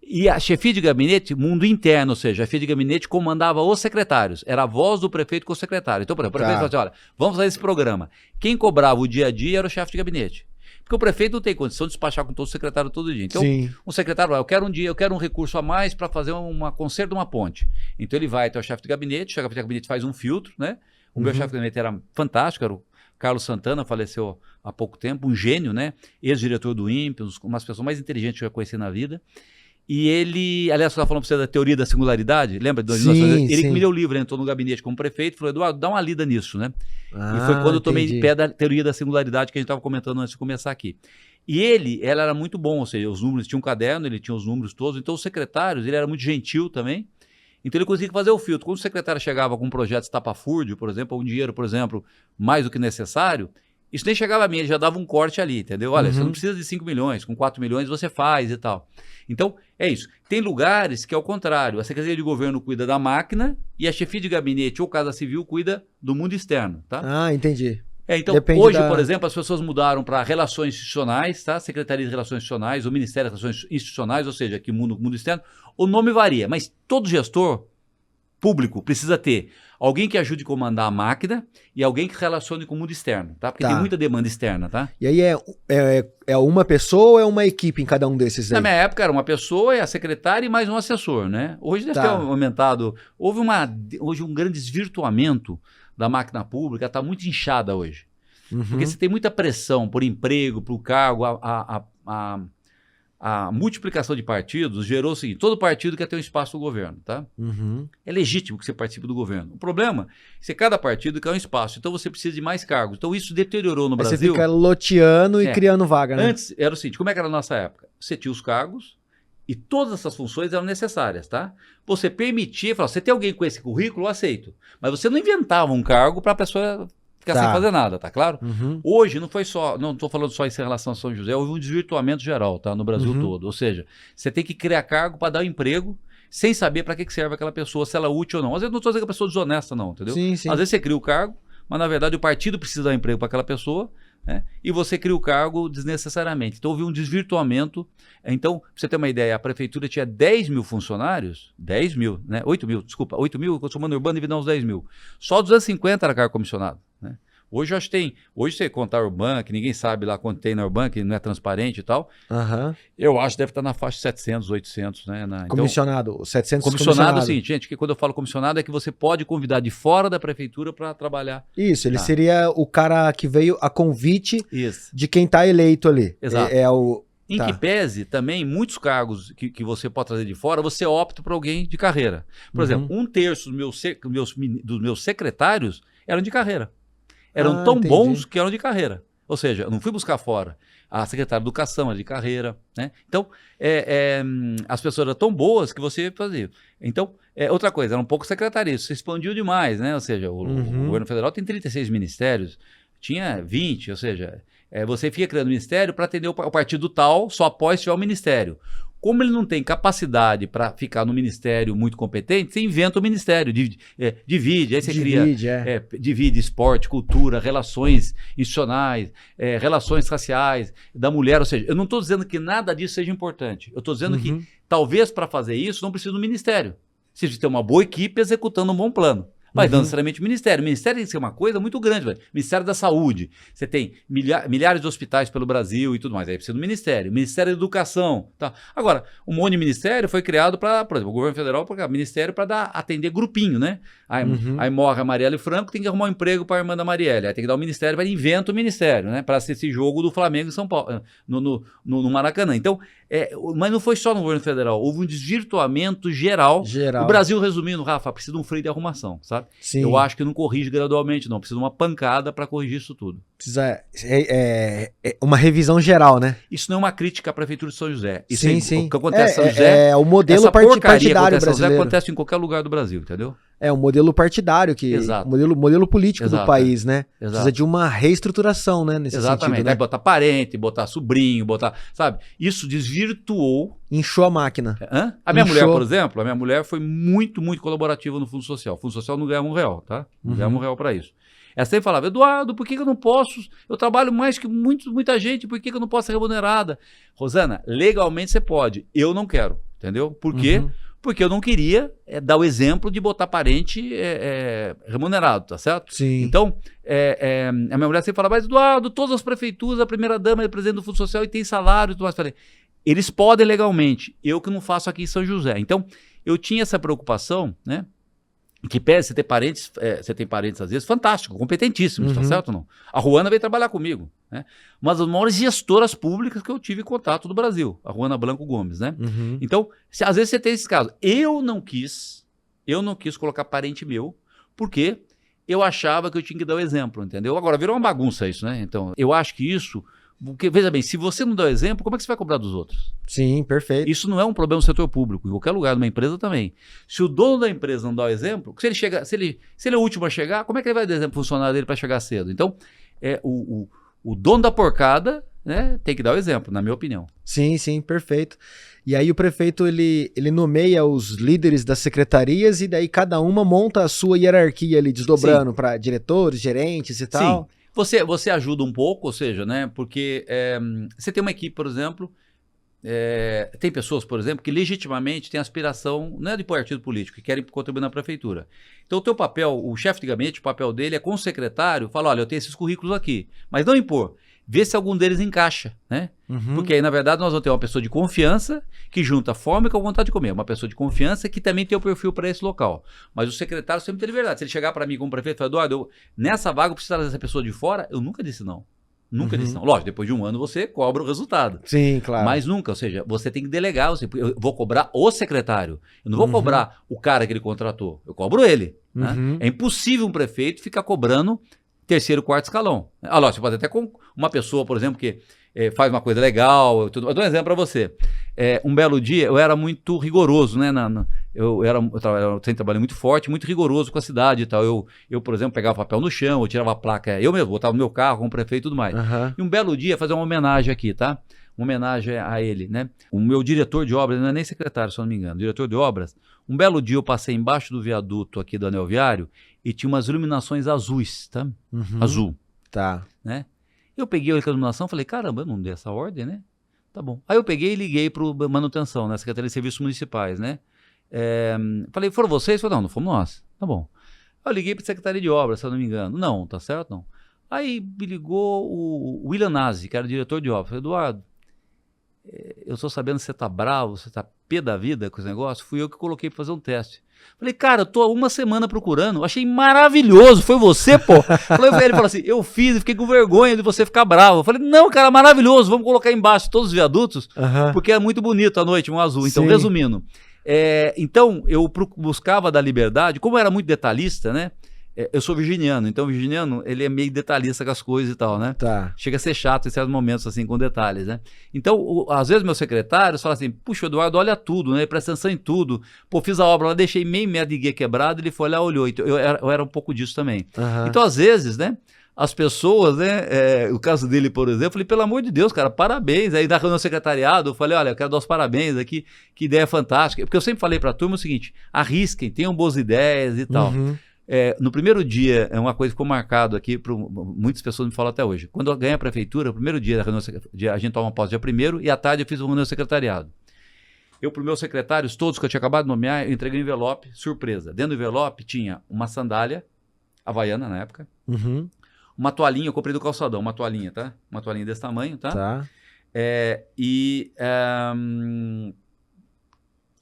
B: E a chefia de gabinete, mundo interno, ou seja, a chefia de gabinete comandava os secretários. Era a voz do prefeito com o secretário. Então, por exemplo, o prefeito falava assim, olha, vamos fazer esse programa. Quem cobrava o dia a dia era o chefe de gabinete. Porque o prefeito não tem condição de despachar com todo o secretário todo dia. Então, um secretário vai, eu quero um recurso a mais para fazer conserto de uma ponte. Então, ele vai até o chefe de gabinete, o chefe de gabinete faz um filtro, né? O meu chefe de gabinete era fantástico, era o Carlos Santana, faleceu há pouco tempo, um gênio, né? Ex-diretor do INPE, uma das pessoas mais inteligentes que eu já conheci na vida. E ele, aliás, eu estava falando para você da teoria da singularidade, lembra? Ele que me deu o livro, ele entrou no gabinete como prefeito, falou, Eduardo, dá uma lida nisso, né? E foi quando eu tomei pé da teoria da singularidade que a gente estava comentando antes de começar aqui. E ele era muito bom, ou seja, os números, tinha um caderno, ele tinha os números todos, então os secretários, ele era muito gentil também, então ele conseguia fazer o filtro. Quando o secretário chegava com um projeto estapafúrdio, por exemplo, ou um dinheiro, por exemplo, mais do que necessário, isso nem chegava a mim, ele já dava um corte ali, entendeu? Olha, você não precisa de 5 milhões, com 4 milhões você faz e tal. Então, é isso. Tem lugares que é o contrário, a Secretaria de Governo cuida da máquina e a chefia de gabinete ou Casa Civil cuida do mundo externo, tá?
A: Ah, entendi.
B: Então, hoje, por exemplo, as pessoas mudaram para Relações Institucionais, tá? Secretaria de Relações Institucionais, ou Ministério das Relações Institucionais, ou seja, aqui mundo externo. O nome varia, mas todo gestor público precisa ter alguém que ajude a comandar a máquina e alguém que relacione com o mundo externo, tá? Porque tem muita demanda externa, tá?
A: E aí é uma pessoa ou é uma equipe em cada um desses aí?
B: Na minha época era uma pessoa, a secretária e mais um assessor, né? Hoje deve ter aumentado. Hoje um grande desvirtuamento da máquina pública, está muito inchada hoje. Porque você tem muita pressão por emprego, por cargo, a multiplicação de partidos gerou o seguinte: todo partido quer ter um espaço no governo, tá? É legítimo que você participe do governo. O problema é que cada partido quer um espaço, então você precisa de mais cargos. Então isso deteriorou no Brasil.
A: Você fica loteando e criando vaga, né?
B: Antes era o seguinte: como é que era na nossa época? Você tinha os cargos e todas essas funções eram necessárias, tá? Você permitia, falava, você tem alguém com esse currículo, eu aceito. Mas você não inventava um cargo para a pessoa ficar sem fazer nada, tá claro? Hoje não foi só, não estou falando só isso em relação a São José, houve um desvirtuamento geral, tá? No Brasil todo. Ou seja, você tem que criar cargo para dar um emprego sem saber para que serve aquela pessoa, se ela é útil ou não. Às vezes não estou dizendo que a pessoa é desonesta, não, entendeu?
A: Sim, sim.
B: Às vezes você cria o cargo, mas na verdade o partido precisa dar um emprego para aquela pessoa, né? E você cria o cargo desnecessariamente. Então houve um desvirtuamento. Então, pra você ter uma ideia, a prefeitura tinha 10 mil funcionários, 10 mil, né? 8 mil, desculpa, 8 mil, somando urbano e uns 10 mil. Só 250 era cargo comissionado, né? Hoje eu acho que tem, hoje você contar a Urban, que ninguém sabe lá quanto tem na Urban, que não é transparente e tal, eu acho que deve estar na faixa de 700, 800, né?
A: Comissionado, 700
B: comissionado, assim, gente, que quando eu falo comissionado é que você pode convidar de fora da prefeitura para trabalhar.
A: Isso, ele seria o cara que veio a convite de quem está eleito ali.
B: Exato. Em que pese também, muitos cargos que você pode trazer de fora, você opta por alguém de carreira. Por exemplo, 1/3 dos meus secretários eram de carreira. Eram tão bons que eram de carreira. Ou seja, eu não fui buscar fora. A secretária de Educação era de carreira, né? Então, as pessoas eram tão boas que você fazia. Então, outra coisa, era um pouco secretaria. Isso expandiu demais, né? Ou seja, o governo federal tem 36 ministérios, tinha 20, ou seja, você fica criando ministério para atender o partido tal só após tiver o ministério. Como ele não tem capacidade para ficar no ministério muito competente, você inventa o ministério, divide, aí você divide esporte, cultura, relações institucionais, relações raciais, da mulher, ou seja, eu não estou dizendo que nada disso seja importante, eu estou dizendo que talvez para fazer isso não precisa do ministério, você precisa ter uma boa equipe executando um bom plano. Mas não necessariamente o Ministério. O Ministério tem que ser uma coisa muito grande, velho. Ministério da Saúde. Você tem milhares de hospitais pelo Brasil e tudo mais. Aí precisa do Ministério. Ministério da Educação. Tá. Agora, um monte de ministério foi criado para, por exemplo, o governo federal, ministério para atender grupinho, né? Aí morre a Marielle Franco, tem que arrumar um emprego para a irmã da Marielle. Aí tem que dar o ministério, vai inventa o ministério, né? Para assistir esse jogo do Flamengo em São Paulo, no Maracanã. Então, mas não foi só no governo federal. Houve um desvirtuamento geral. O Brasil, resumindo, Rafa, precisa de um freio de arrumação, sabe?
A: Sim.
B: Eu acho que não corrige gradualmente, não. Precisa de uma pancada para corrigir isso tudo.
A: Precisa uma revisão geral, né?
B: Isso não é uma crítica à Prefeitura de São José. Isso
A: sim.
B: O que acontece em São José...
A: É o modelo partidário brasileiro.
B: Acontece em qualquer lugar do Brasil, entendeu?
A: É o modelo partidário, modelo político do país, né?
B: Exato.
A: Precisa de uma reestruturação, né? Nesse sentido, né?
B: Aí botar parente, botar sobrinho, sabe? Isso desvirtuou.
A: Inchou a máquina.
B: A minha mulher, por exemplo, foi muito, muito colaborativa no Fundo Social. O Fundo Social não ganhava R$1, tá? Não ganhava R$1 para isso. Ela sempre falava: Eduardo, por que eu não posso? Eu trabalho mais que muita gente, por que eu não posso ser remunerada? Rosana, legalmente você pode. Eu não quero, entendeu? Por quê? Porque eu não queria dar o exemplo de botar parente remunerado, tá certo?
A: Sim.
B: Então, a minha mulher sempre falava: mas Eduardo, todas as prefeituras, a primeira-dama é presidente do Fundo Social e tem salário e tudo mais. Falei, eles podem legalmente, eu que não faço aqui em São José. Então, eu tinha essa preocupação, né? Que pese você ter parentes, você tem parentes às vezes fantásticos, competentíssimos, tá certo ou não? A Ruana veio trabalhar comigo, né? Uma das maiores gestoras públicas que eu tive contato do Brasil, a Ruana Blanco Gomes, né? Então, às vezes você tem esse caso. Eu não quis colocar parente meu, porque eu achava que eu tinha que dar o exemplo, entendeu? Agora, virou uma bagunça isso, né? Então, eu acho que isso... Porque, veja bem, se você não dá o exemplo, como é que você vai cobrar dos outros?
A: Sim, perfeito.
B: Isso não é um problema no setor público, em qualquer lugar, numa empresa também. Se o dono da empresa não dá o exemplo, se ele é o último a chegar, como é que ele vai dar exemplo pro funcionário dele para chegar cedo? Então, o dono da porcada, né, tem que dar o exemplo, na minha opinião.
A: Sim, perfeito. E aí o prefeito, ele nomeia os líderes das secretarias e daí cada uma monta a sua hierarquia ali, desdobrando para diretores, gerentes e tal.
B: Sim. Você ajuda um pouco, ou seja, né? Porque você tem uma equipe, por exemplo, tem pessoas, por exemplo, que legitimamente têm aspiração, não é de partido político, que querem contribuir na prefeitura. Então o teu papel, o chefe de gabinete, o papel dele é com o secretário, falar, olha, eu tenho esses currículos aqui, mas não impor, ver se algum deles encaixa, né? Porque aí, na verdade, nós vamos ter uma pessoa de confiança que junta fome com a vontade de comer, uma pessoa de confiança que também tem o perfil para esse local. Mas o secretário sempre tem liberdade. Se ele chegar para mim como prefeito e falar, Eduardo, nessa vaga eu preciso trazer essa pessoa de fora, eu nunca disse não. Nunca disse não. Lógico, depois de um ano você cobra o resultado.
A: Sim, claro.
B: Mas nunca, ou seja, você tem que delegar. Eu vou cobrar o secretário. Eu não vou cobrar o cara que ele contratou. Eu cobro ele. Né? É impossível um prefeito ficar cobrando terceiro, quarto escalão. Lógico, você pode até com uma pessoa, por exemplo, que faz uma coisa legal. Eu dou um exemplo para você. Um belo dia, eu era muito rigoroso, né? Eu sempre trabalhei muito forte, muito rigoroso com a cidade e tal. Eu, por exemplo, pegava papel no chão, eu tirava a placa, eu mesmo, botava no meu carro com o prefeito e tudo mais. E um belo dia, fazer uma homenagem aqui, tá? Uma homenagem a ele, né? O meu diretor de obras, não é nem secretário, se eu não me engano, diretor de obras. Um belo dia eu passei embaixo do viaduto aqui do Anel Viário e tinha umas iluminações azuis, tá? Azul.
A: Tá.
B: Né? Eu peguei a iluminação e falei, caramba, eu não dei essa ordem, né? Tá bom. Aí eu peguei e liguei para manutenção, né? Secretaria de Serviços Municipais, né? Falei, foram vocês? Falei, não fomos nós. Tá bom. Eu liguei para a Secretaria de Obras, se eu não me engano. Não, tá certo? Não. Aí me ligou o William Nazi, que era o diretor de obras. Falei, Eduardo, eu estou sabendo que você tá bravo, você tá pé da vida com esse negócio. Fui eu que coloquei para fazer um teste. Falei, cara, eu tô há uma semana procurando, achei maravilhoso, foi você, pô? Ele falou assim, eu fiz e fiquei com vergonha de você ficar bravo. Eu falei, não, cara, maravilhoso, vamos colocar embaixo todos os viadutos, porque é muito bonito à noite, um azul. Então, resumindo, então eu buscava da liberdade, como eu era muito detalhista, né? Eu sou virginiano, então o virginiano, ele é meio detalhista com as coisas e tal, né?
A: Tá.
B: Chega a ser chato em certos momentos, assim, com detalhes, né? Então, às vezes, meus secretários falam assim, puxa, Eduardo, olha tudo, né? Presta atenção em tudo. Pô, fiz a obra lá, deixei meio metro de guia quebrado, ele foi lá, olhou. Então, eu era um pouco disso também. Então, às vezes, né? As pessoas, né? O caso dele, por exemplo, eu falei, pelo amor de Deus, cara, parabéns. Aí, da reunião do secretariado, eu falei, olha, eu quero dar os parabéns aqui, que ideia fantástica. Porque eu sempre falei pra turma o seguinte, arrisquem, tenham boas ideias e tal. No primeiro dia, é uma coisa que ficou marcado aqui, muitas pessoas me falam até hoje. Quando eu ganhei a prefeitura, o primeiro dia da reunião, a gente toma uma posse dia 1º e à tarde eu fiz uma reunião do secretariado. Eu, para os meus secretários, todos que eu tinha acabado de nomear, eu entreguei um envelope, surpresa. Dentro do envelope tinha uma sandália, havaiana na época, uma toalhinha, eu comprei do calçadão, uma toalhinha, tá? Uma toalhinha desse tamanho, tá? E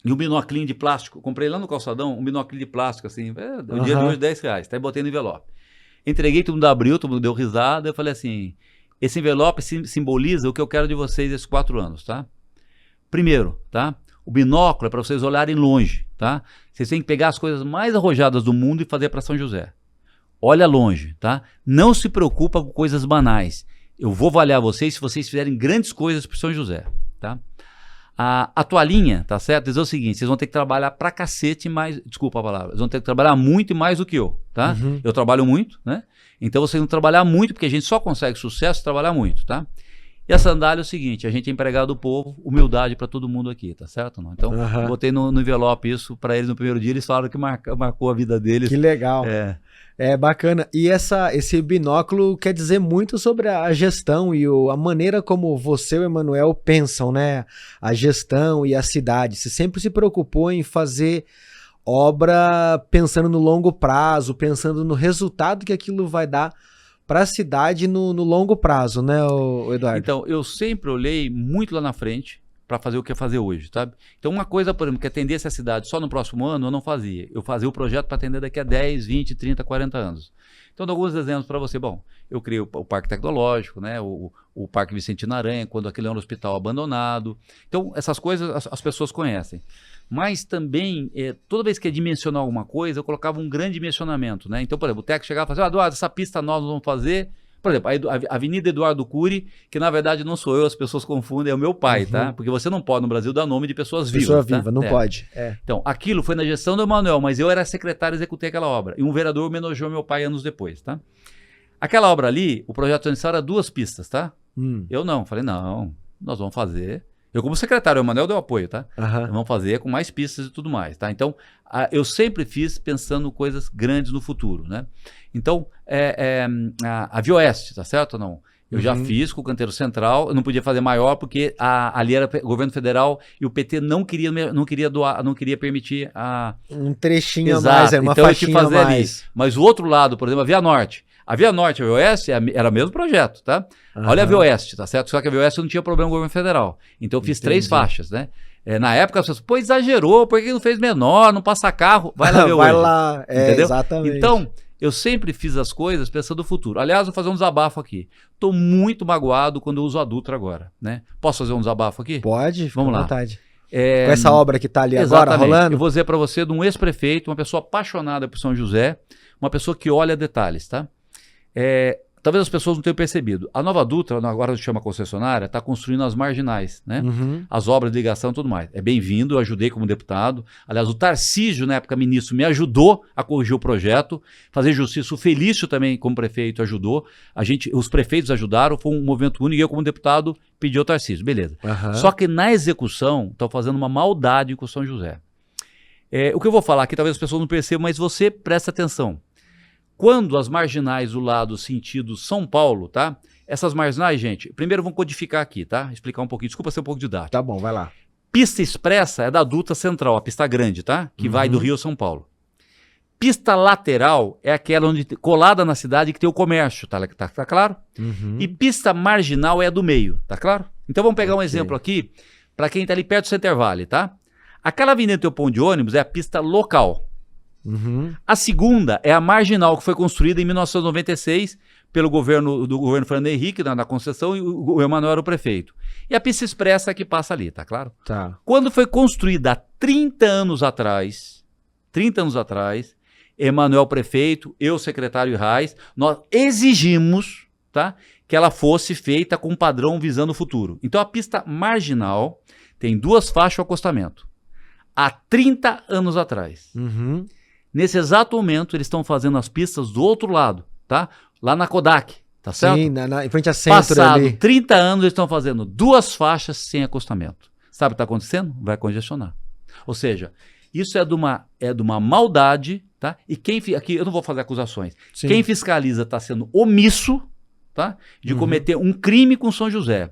B: um binoclinho de plástico, comprei lá no calçadão um binoclinho de plástico, assim, o dia de hoje R$10, tá? E botei no envelope. Entreguei, todo mundo abriu, todo mundo deu risada, eu falei assim, esse envelope simboliza o que eu quero de vocês esses 4 anos, tá? Primeiro, tá? O binóculo é para vocês olharem longe, tá? Vocês têm que pegar as coisas mais arrojadas do mundo e fazer para São José. Olha longe, tá? Não se preocupa com coisas banais. Eu vou avaliar vocês se vocês fizerem grandes coisas para São José, tá? A toalhinha, tá certo? Dizer o seguinte, vocês vão ter que trabalhar pra cacete mais, desculpa a palavra, vocês vão ter que trabalhar muito e mais do que eu, tá? Eu trabalho muito, né? Então vocês vão trabalhar muito, porque a gente só consegue sucesso se trabalhar muito, tá? E a sandália é o seguinte, a gente é empregado do povo, humildade pra todo mundo aqui, tá certo? Não? Então, eu botei no envelope isso pra eles no primeiro dia, eles falaram que marcou a vida deles.
A: Que legal. É bacana. E esse binóculo quer dizer muito sobre a gestão e a maneira como você e o Emanuel pensam, né? A gestão e a cidade. Você sempre se preocupou em fazer obra pensando no longo prazo, pensando no resultado que aquilo vai dar para a cidade no longo prazo, né, Eduardo?
B: Então, eu sempre olhei muito lá na frente para fazer o que é fazer hoje, sabe? Então, uma coisa, por exemplo, que atendesse a cidade só no próximo ano, eu não fazia. Eu fazia o projeto para atender daqui a 10, 20, 30, 40 anos. Então, dou alguns exemplos para você. Bom, eu criei o Parque Tecnológico, né? O Parque Vicentino Aranha, quando aquele era um hospital abandonado. Então, essas coisas as pessoas conhecem. Mas também, toda vez que ia dimensionar alguma coisa, eu colocava um grande dimensionamento, né? Então, por exemplo, o técnico chegava e falava assim, Eduardo, essa pista nós vamos fazer... Por exemplo, a Avenida Eduardo Cury, que na verdade não sou eu, as pessoas confundem, é o meu pai, tá? Porque você não pode no Brasil dar nome de pessoas vivas.
A: Pessoa viva, não pode.
B: Então, aquilo foi na gestão do Emanuel, mas eu era secretário e executei aquela obra. E um vereador homenageou meu pai anos depois, tá? Aquela obra ali, o projeto inicial era 2 pistas, tá? Eu não, falei, não, nós vamos fazer... Eu como secretário, o Emanuel deu apoio, tá? Vamos fazer com mais pistas e tudo mais, tá? Então, eu sempre fiz pensando coisas grandes no futuro, né? Então, a Vioeste, tá certo ou não? Eu já fiz com o canteiro central, eu não podia fazer maior porque ali era governo federal e o PT não queria doar, não queria permitir
A: um trechinho
B: Exato.
A: a mais, uma
B: então
A: faixinha
B: eu te fazer
A: a mais.
B: ali. Mas o outro lado, por exemplo, a Via Norte. A Via Norte e a Via Oeste era o mesmo projeto, tá? Olha a Via Oeste, tá certo? Só que a Via Oeste não tinha problema com o governo federal. Então eu fiz 3 faixas, né? Na época as pessoas, pô, exagerou, por que não fez menor, não passa carro? Vai lá ver
A: Vai
B: hoje.
A: lá,
B: entendeu?
A: Exatamente.
B: Então, eu sempre fiz as coisas pensando no futuro. Aliás, vou fazer um desabafo aqui. Tô muito magoado quando eu uso a Dutra agora, né? Posso fazer um desabafo aqui?
A: Pode, fica
B: Vamos
A: à
B: lá.
A: vontade. Com essa obra que tá ali agora rolando?
B: Eu vou dizer para você de um ex-prefeito, uma pessoa apaixonada por São José, uma pessoa que olha detalhes, tá? Talvez as pessoas não tenham percebido. A Nova Dutra, agora se chama concessionária, está construindo as marginais, né? As obras de ligação e tudo mais. É bem-vindo, eu ajudei como deputado. Aliás, o Tarcísio, na época ministro, me ajudou a corrigir o projeto, fazer justiça. O Felício também, como prefeito, ajudou. Os prefeitos ajudaram, foi um movimento único e eu, como deputado, pedi ao Tarcísio. Beleza. Só que na execução, estão fazendo uma maldade com São José. O que eu vou falar aqui, talvez as pessoas não percebam, mas você presta atenção. Quando as marginais do lado sentido São Paulo, tá? Essas marginais, gente, primeiro vamos codificar aqui, tá? Explicar um pouquinho, desculpa ser um pouco didático.
A: Tá bom, vai lá.
B: Pista expressa é da Dutra Central, a pista grande, tá? Que vai do Rio a São Paulo. Pista lateral é aquela onde colada na cidade que tem o comércio, tá claro? E pista marginal é a do meio, tá claro? Então vamos pegar um exemplo aqui, para quem tá ali perto do Center Valley, tá? Aquela avenida tem o ponto de ônibus é a pista local. A segunda é a marginal, que foi construída em 1996 pelo governo Fernando Henrique, na concessão, e o Emanuel era o prefeito. E a pista expressa é que passa ali, tá claro?
A: Tá.
B: Quando foi construída há 30 anos atrás, Emanuel prefeito, eu secretário Reis, nós exigimos, tá, que ela fosse feita com um padrão visando o futuro. Então a pista marginal tem 2 faixas de acostamento. Há 30 anos atrás. Nesse exato momento, eles estão fazendo as pistas do outro lado, tá? Lá na Kodak, tá certo?
A: Sim, em frente à Centro
B: Passado
A: ali.
B: 30 anos, eles estão fazendo 2 faixas sem acostamento. Sabe o que está acontecendo? Vai congestionar. Ou seja, isso é de uma maldade, tá? E aqui eu não vou fazer acusações.
A: Sim.
B: Quem fiscaliza está sendo omisso, tá? De cometer um crime com São José.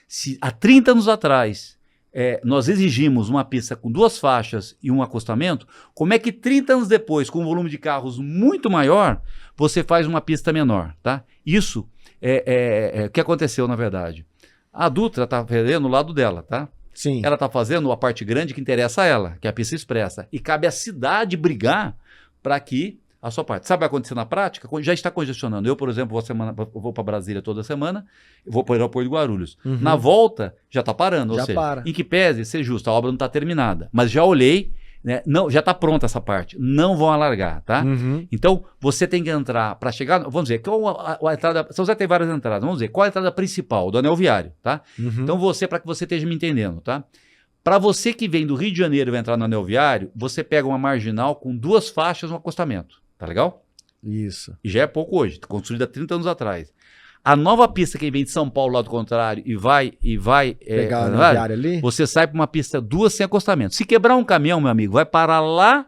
B: Se há 30 anos atrás nós exigimos uma pista com 2 faixas e um acostamento, como é que 30 anos depois, com um volume de carros muito maior, você faz uma pista menor, tá? Isso o que aconteceu, na verdade. A Dutra está fazendo o lado dela, tá?
A: Sim.
B: Ela está fazendo a parte grande que interessa a ela, que é a pista expressa. E cabe à cidade brigar para que a sua parte. Sabe o que vai acontecer na prática? Já está congestionando. Eu, por exemplo, vou para Brasília toda semana, vou para o aeroporto de Guarulhos. Na volta, já está parando. Ou seja, em que pese ser justo, a obra não está terminada. Mas já olhei, né, não, já está pronta essa parte. Não vão alargar, tá? Então, você tem que entrar para chegar... Vamos dizer, qual a entrada... São José tem várias entradas. Vamos dizer, qual a entrada principal? Do anel viário, tá? Então, para que você esteja me entendendo, tá? Para você que vem do Rio de Janeiro e vai entrar no anel viário, você pega uma marginal com 2 faixas no acostamento. Tá legal?
A: Isso.
B: E já é pouco hoje, construída há 30 anos atrás. A nova pista, quem vem de São Paulo, lado contrário, e vai
A: pegar a viária ali?
B: Você sai para uma pista 2 sem acostamento. Se quebrar um caminhão, meu amigo, vai parar lá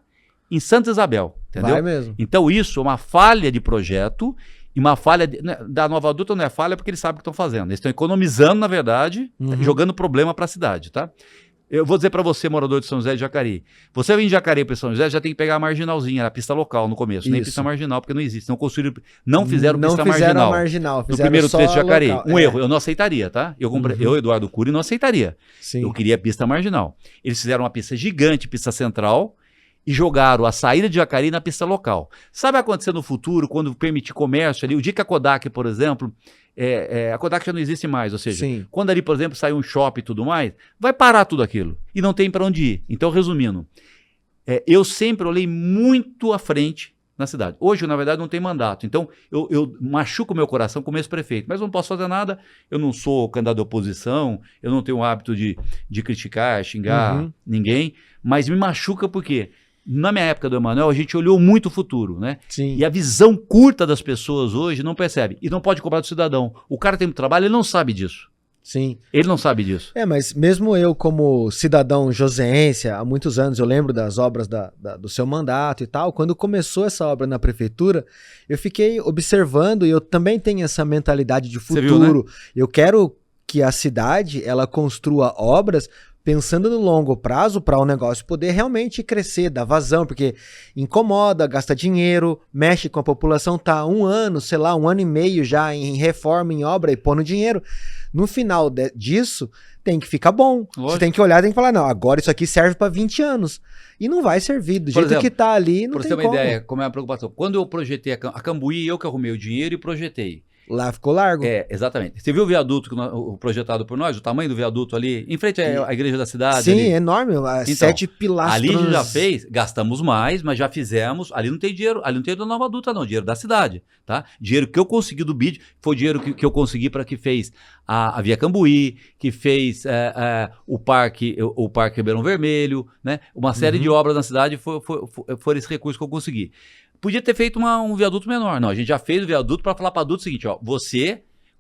B: em Santa Isabel, entendeu?
A: Vai mesmo.
B: Então isso é uma falha de projeto e uma falha da Nova Dutra. Não é falha porque eles sabem o que estão fazendo. Eles estão economizando, na verdade, jogando problema para a cidade, tá? Eu vou dizer para você, morador de São José de Jacareí. Você vem de Jacareí para São José, já tem que pegar a marginalzinha, a pista local no começo. Nem pista marginal, porque não existe. Não fizeram pista marginal.
A: Fizeram
B: no primeiro trecho de Jacareí.
A: Local.
B: Erro, eu não aceitaria, tá? Eu, Eduardo Cury, não aceitaria.
A: Sim.
B: Eu queria pista marginal. Eles fizeram uma pista gigante, pista central, e jogaram a saída de Jacareí na pista local. Sabe o que vai acontecer no futuro, quando permitir comércio ali? O dia que a Kodak, por exemplo... a Kodak já não existe mais, ou seja, quando ali, por exemplo, sair um shopping e tudo mais, vai parar tudo aquilo e não tem para onde ir. Então, resumindo, eu sempre olhei muito à frente na cidade. Hoje, na verdade, não tem mandato. Então, eu machuco meu coração como ex-prefeito, mas não posso fazer nada. Eu não sou candidato de oposição, eu não tenho o hábito de criticar, xingar ninguém, mas me machuca porque... Na minha época do Emanuel, a gente olhou muito o futuro, né?
A: Sim.
B: E a visão curta das pessoas hoje não percebe. E não pode cobrar do cidadão. O cara tem muito trabalho, ele não sabe disso.
A: Sim.
B: Ele não sabe disso.
A: Mas mesmo eu como cidadão joseense, há muitos anos eu lembro das obras do seu mandato e tal, quando começou essa obra na prefeitura, eu fiquei observando e eu também tenho essa mentalidade de futuro.
B: Você viu, né?
A: Eu quero que a cidade, ela construa obras pensando no longo prazo para o negócio poder realmente crescer, dar vazão, porque incomoda, gasta dinheiro, mexe com a população, tá 1 ano, sei lá, 1 ano e meio já em reforma, em obra e pondo dinheiro. No final disso, tem que ficar bom.
B: Lógico.
A: Você tem que olhar e tem que falar, não, agora isso aqui serve para 20 anos. E não vai servir, do jeito que tá ali, não tem como.
B: Pra você ter uma ideia, como é a preocupação. Quando eu projetei a Cambuí, eu que arrumei o dinheiro e projetei.
A: Lá ficou largo.
B: Exatamente. Você viu o viaduto projetado por nós? O tamanho do viaduto ali, em frente à igreja da cidade?
A: Sim,
B: ali.
A: é enorme. Então, 7 pilastros.
B: Ali a gente já fez, gastamos mais, mas já fizemos. Ali não tem dinheiro da Nova Dutra, não. Dinheiro da cidade. Tá? Dinheiro que eu consegui do BID, foi dinheiro que eu consegui para que fez a Via Cambuí, que fez o Parque Ribeirão Vermelho, né? Uma série de obras na cidade, foi esse recurso que eu consegui. Podia ter feito um viaduto menor. Não, a gente já fez o viaduto para falar para adulto o seguinte, ó,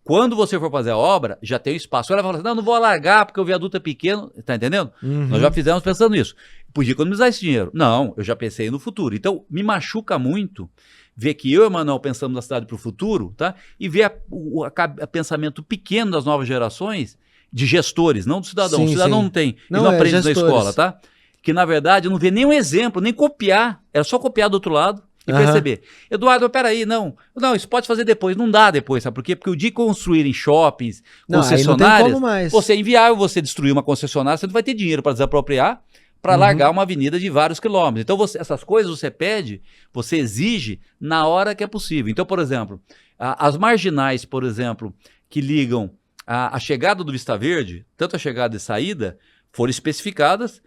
B: quando você for fazer a obra, já tem espaço. Ela fala assim, não vou alargar porque o viaduto é pequeno, tá entendendo? Nós já fizemos pensando nisso. Podia economizar esse dinheiro. Não, eu já pensei no futuro. Então, me machuca muito ver que eu e o Emanuel pensamos na cidade para o futuro, tá? E ver o pensamento pequeno das novas gerações, de gestores, não do cidadão.
A: Sim,
B: o cidadão
A: sim.
B: não tem, ele
A: Não,
B: não aprende
A: gestores.
B: na escola, tá? Que, na verdade, não vê nenhum exemplo, nem copiar. Era só copiar do outro lado. E perceber. Eduardo, peraí, não, isso pode fazer depois, não dá depois, sabe por quê? Porque o de construir em shoppings, concessionárias, você é inviável você destruir uma concessionária, você não vai ter dinheiro para desapropriar, para largar uma avenida de vários quilômetros. Então, essas coisas você pede, você exige na hora que é possível. Então, por exemplo, as marginais, por exemplo, que ligam a chegada do Vista Verde, tanto a chegada e saída, foram especificadas,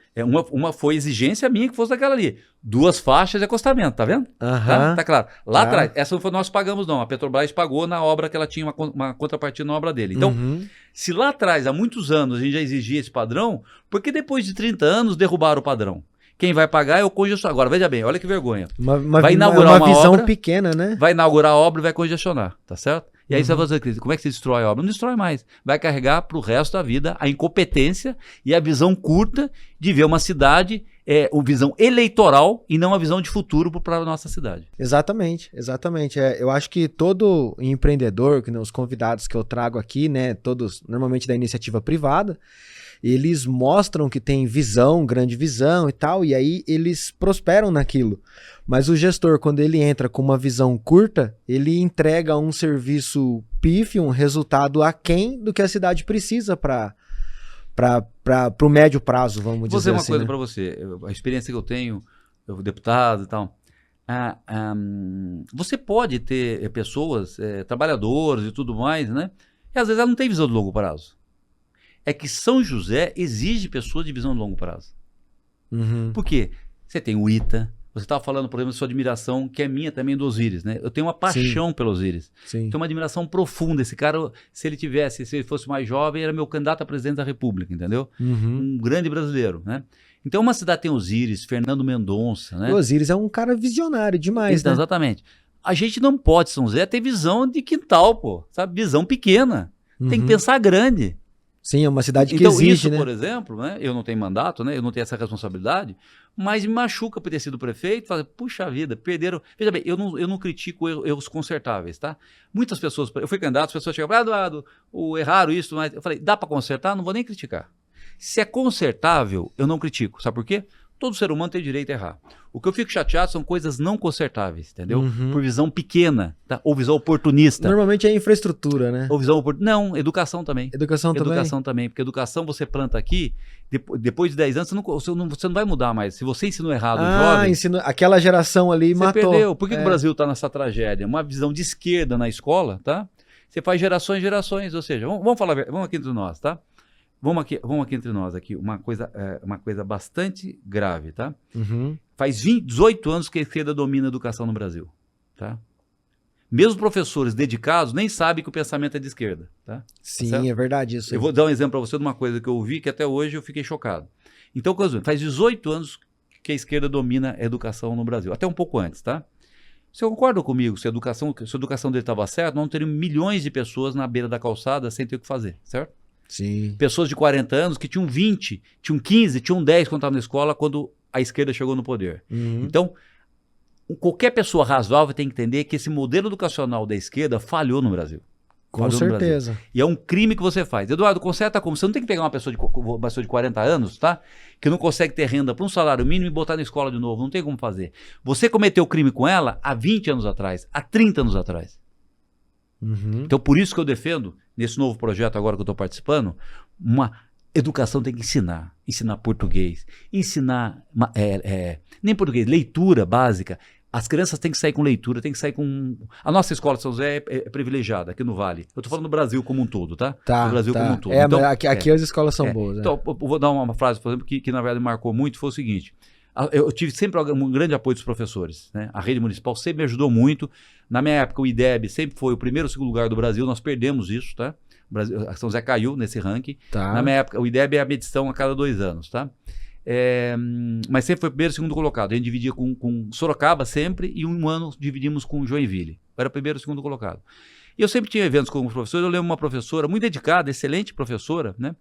B: uma foi exigência minha que fosse daquela ali. 2 faixas de acostamento, tá vendo? Tá claro. Lá atrás, essa não foi nós pagamos não, a Petrobras pagou na obra que ela tinha uma contrapartida na obra dele. Então, se lá atrás, há muitos anos, a gente já exigia esse padrão, por que depois de 30 anos derrubaram o padrão? Quem vai pagar é o congestionador. Agora, veja bem, olha que vergonha.
A: Vai inaugurar uma visão obra, pequena, né?
B: Vai inaugurar a obra e vai congestionar, tá certo? E aí você vai fazer, como é que você destrói a obra? Não destrói mais. Vai carregar para o resto da vida a incompetência e a visão curta de ver uma cidade, uma visão eleitoral e não a visão de futuro para a nossa cidade.
A: Exatamente. Eu acho que todo empreendedor, que os convidados que eu trago aqui, né, todos normalmente da iniciativa privada, eles mostram que tem visão, grande visão e tal, e aí eles prosperam naquilo. Mas o gestor, quando ele entra com uma visão curta, ele entrega um serviço pífio, um resultado aquém do que a cidade precisa para o médio prazo, vamos dizer assim.
B: Vou dizer uma coisa para você, a experiência que eu tenho, eu deputado e tal, você pode ter pessoas, trabalhadores e tudo mais, né? E às vezes ela não tem visão de longo prazo. É que São José exige pessoas de visão de longo prazo. Por quê? Você tem o ITA, você estava falando, por exemplo, da sua admiração, que é minha também do Osíris, né? Eu tenho uma paixão pelo Osíris. Tenho uma admiração profunda. Esse cara, se ele fosse mais jovem, era meu candidato a presidente da República, entendeu? Um grande brasileiro, né? Então, uma cidade tem Osíris, Fernando Mendonça, né?
A: O Osíris é um cara visionário demais, então, né?
B: Exatamente. A gente não pode, São José, ter visão de quintal, pô, sabe? Visão pequena. Tem que pensar grande.
A: Sim, é uma cidade que exige,
B: isso,
A: né?
B: Por exemplo, né? Eu não tenho mandato, né? Eu não tenho essa responsabilidade, mas me machuca por ter sido prefeito, fazer, puxa vida, perderam. Veja bem, eu não critico erros consertáveis, tá? Muitas pessoas, eu fui candidato, as pessoas chegam, Eduardo, erraram isso, mas eu falei, dá para consertar? Não vou nem criticar. Se é consertável, eu não critico. Sabe por quê? Todo ser humano tem direito a errar. O que eu fico chateado são coisas não consertáveis, entendeu? Por visão pequena, tá? Ou visão oportunista.
A: Normalmente é infraestrutura, né?
B: Ou visão Não, educação também.
A: Educação também?
B: Porque educação você planta aqui, depois de 10 anos você não vai mudar mais. Se você ensinou errado o jovem...
A: aquela geração ali
B: você
A: matou.
B: Perdeu. Por que o Brasil está nessa tragédia? Uma visão de esquerda na escola, tá? Você faz gerações, ou seja, vamos aqui entre nós, tá? Vamos aqui entre nós, uma coisa bastante grave, tá? Faz 18 anos que a esquerda domina a educação no Brasil, tá? Mesmo professores dedicados nem sabem que o pensamento é de esquerda, tá?
A: Sim,
B: tá,
A: é verdade isso.
B: Eu vou dar um exemplo para você de uma coisa que eu ouvi que até hoje eu fiquei chocado. Então, faz 18 anos que a esquerda domina a educação no Brasil, até um pouco antes, tá? Você concorda comigo? Se a educação dele estava certa, não teriam milhões de pessoas na beira da calçada sem ter o que fazer, certo?
A: Sim.
B: Pessoas de 40 anos que tinham 20, tinham 15, tinham 10 quando estavam na escola, quando a esquerda chegou no poder. Então, qualquer pessoa razoável tem que entender que esse modelo educacional da esquerda falhou no Brasil.
A: Com certeza.
B: E é um crime que você faz. Eduardo, conserta como? Você não tem que pegar uma pessoa de 40 anos, tá? Que não consegue ter renda para um salário mínimo e botar na escola de novo. Não tem como fazer. Você cometeu crime com ela há 20 anos atrás, há 30 anos atrás. Então, por isso que eu defendo, nesse novo projeto agora que eu estou participando, uma educação tem que ensinar. Ensinar português, ensinar, nem português, leitura básica. As crianças têm que sair com leitura, têm que sair com... A nossa escola de São José é privilegiada, aqui no Vale. Eu estou falando do Brasil como um todo, tá? Do Brasil como um todo.
A: Então, aqui as escolas são boas.
B: Então, eu vou dar uma frase, por exemplo, que na verdade marcou muito, foi o seguinte. Eu tive sempre um grande apoio dos professores, né? A rede municipal sempre me ajudou muito. Na minha época, o IDEB sempre foi o primeiro ou segundo lugar do Brasil, nós perdemos isso, tá? A São José caiu nesse ranking. Na minha época, o IDEB é a medição a cada 2 anos, tá? Mas sempre foi primeiro e segundo colocado. A gente dividia com Sorocaba sempre e um ano dividimos com Joinville. Eu era primeiro e segundo colocado. E eu sempre tinha eventos com os professores. Eu lembro uma professora muito dedicada, excelente professora, né?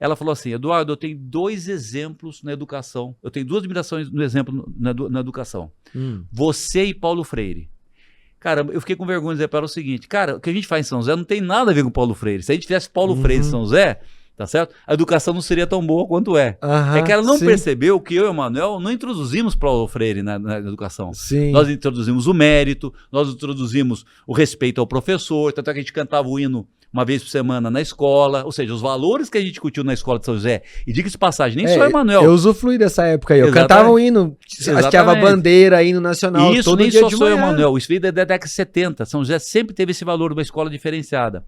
B: Ela falou assim: Eduardo, eu tenho 2 exemplos na educação. Eu tenho 2 admirações no exemplo na educação. Você e Paulo Freire. Cara, eu fiquei com vergonha de dizer para ela o seguinte: cara, o que a gente faz em São José não tem nada a ver com Paulo Freire. Se a gente tivesse Paulo Freire em São José, tá certo? A educação não seria tão boa quanto é. É que ela não percebeu que eu e o Emanuel não introduzimos Paulo Freire na educação.
A: Sim.
B: Nós introduzimos o mérito, nós introduzimos o respeito ao professor, tanto é que a gente cantava o hino uma vez por semana na escola, ou seja, os valores que a gente discutiu na escola de São José, e diga-se de passagem, nem só o Emanuel.
A: Eu usufruí dessa época aí, eu cantava o hino, hasteava a bandeira, hino nacional,
B: isso
A: todo
B: nem
A: dia
B: só
A: de
B: sou o
A: manhã.
B: Emanuel, isso veio da década de 70, São José sempre teve esse valor de uma escola diferenciada.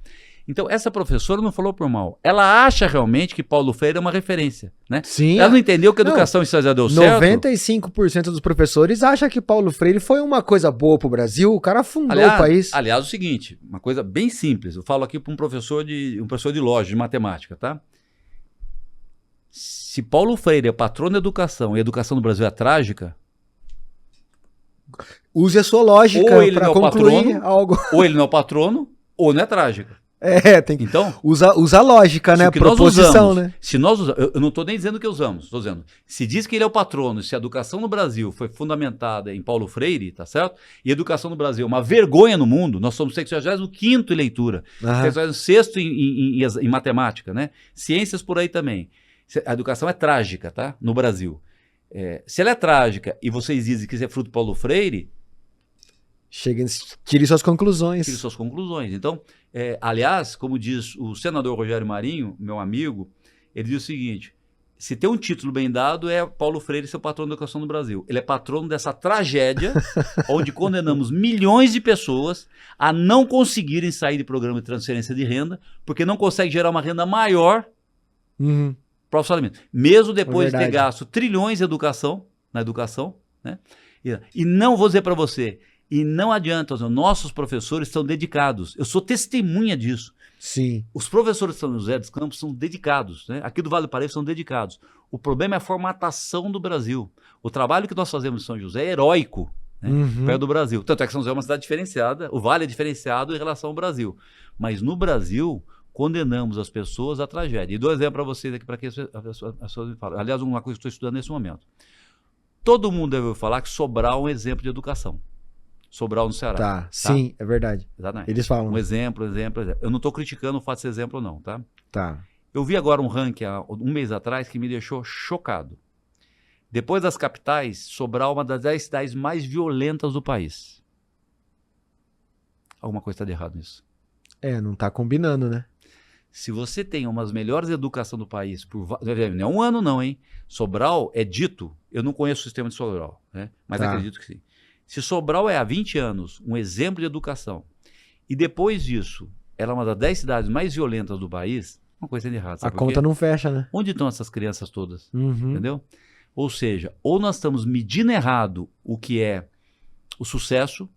B: Então, essa professora não falou por mal. Ela acha realmente que Paulo Freire é uma referência, né?
A: Sim.
B: Ela não entendeu que a educação em São José deu certo.
A: 95% dos professores acham que Paulo Freire foi uma coisa boa pro Brasil, o cara fundou o país.
B: Aliás, o seguinte, uma coisa bem simples. Eu falo aqui para um professor de loja, de matemática, tá? Se Paulo Freire é patrono da educação e a educação no Brasil é trágica...
A: Use a sua lógica para concluir algo.
B: Ou ele não é o patrono, ou não é trágica.
A: Tem que
B: então,
A: usa a lógica, né? A proposição, né?
B: Se nós usamos, eu não estou nem dizendo que usamos, estou dizendo, se diz que ele é o patrono, se a educação no Brasil foi fundamentada em Paulo Freire, tá certo? E a educação no Brasil é uma vergonha no mundo, nós somos 65º em leitura, 6º em matemática, né? Ciências por aí também. A educação é trágica, tá? No Brasil. Se ela é trágica e vocês dizem que isso é fruto de Paulo Freire...
A: Tire suas conclusões.
B: Tire suas conclusões. Então, aliás, como diz o senador Rogério Marinho, meu amigo, ele diz o seguinte: se tem um título bem dado, é Paulo Freire ser o patrono da educação no Brasil. Ele é patrono dessa tragédia, onde condenamos milhões de pessoas a não conseguirem sair de programa de transferência de renda, porque não consegue gerar uma renda maior para o salário. Mesmo depois de ter gasto trilhões na educação, né? E não vou dizer para você... E não adianta, os nossos professores são dedicados. Eu sou testemunha disso.
A: Sim.
B: Os professores de São José dos Campos são dedicados, né? Aqui do Vale do Paraíba são dedicados. O problema é a formatação do Brasil. O trabalho que nós fazemos em São José é heróico, né? Perto do Brasil. Tanto é que São José é uma cidade diferenciada, o Vale é diferenciado em relação ao Brasil. Mas no Brasil, condenamos as pessoas à tragédia. E dou um exemplo para vocês aqui, para que as pessoas me falam. Aliás, uma coisa que estou estudando nesse momento. Todo mundo deve falar que Sobral é um exemplo de educação. Sobral no Ceará.
A: Tá, sim, é verdade.
B: Exatamente.
A: Eles falam.
B: Um exemplo. Eu não estou criticando o fato de ser exemplo, não, tá?
A: Tá.
B: Eu vi agora um ranking há um mês atrás que me deixou chocado. Depois das capitais, Sobral é uma das 10 cidades mais violentas do país. Alguma coisa está de errado nisso.
A: Não está combinando, né?
B: Se você tem umas melhores educação do país, não é um ano não, hein? Sobral é dito, eu não conheço o sistema de Sobral, né? Mas acredito que sim. Se Sobral é há 20 anos um exemplo de educação, e depois disso, ela é uma das 10 cidades mais violentas do país, uma coisa de errado.
A: A conta não fecha, né?
B: Onde estão essas crianças todas? Entendeu? Ou seja, ou nós estamos medindo errado o que é o sucesso,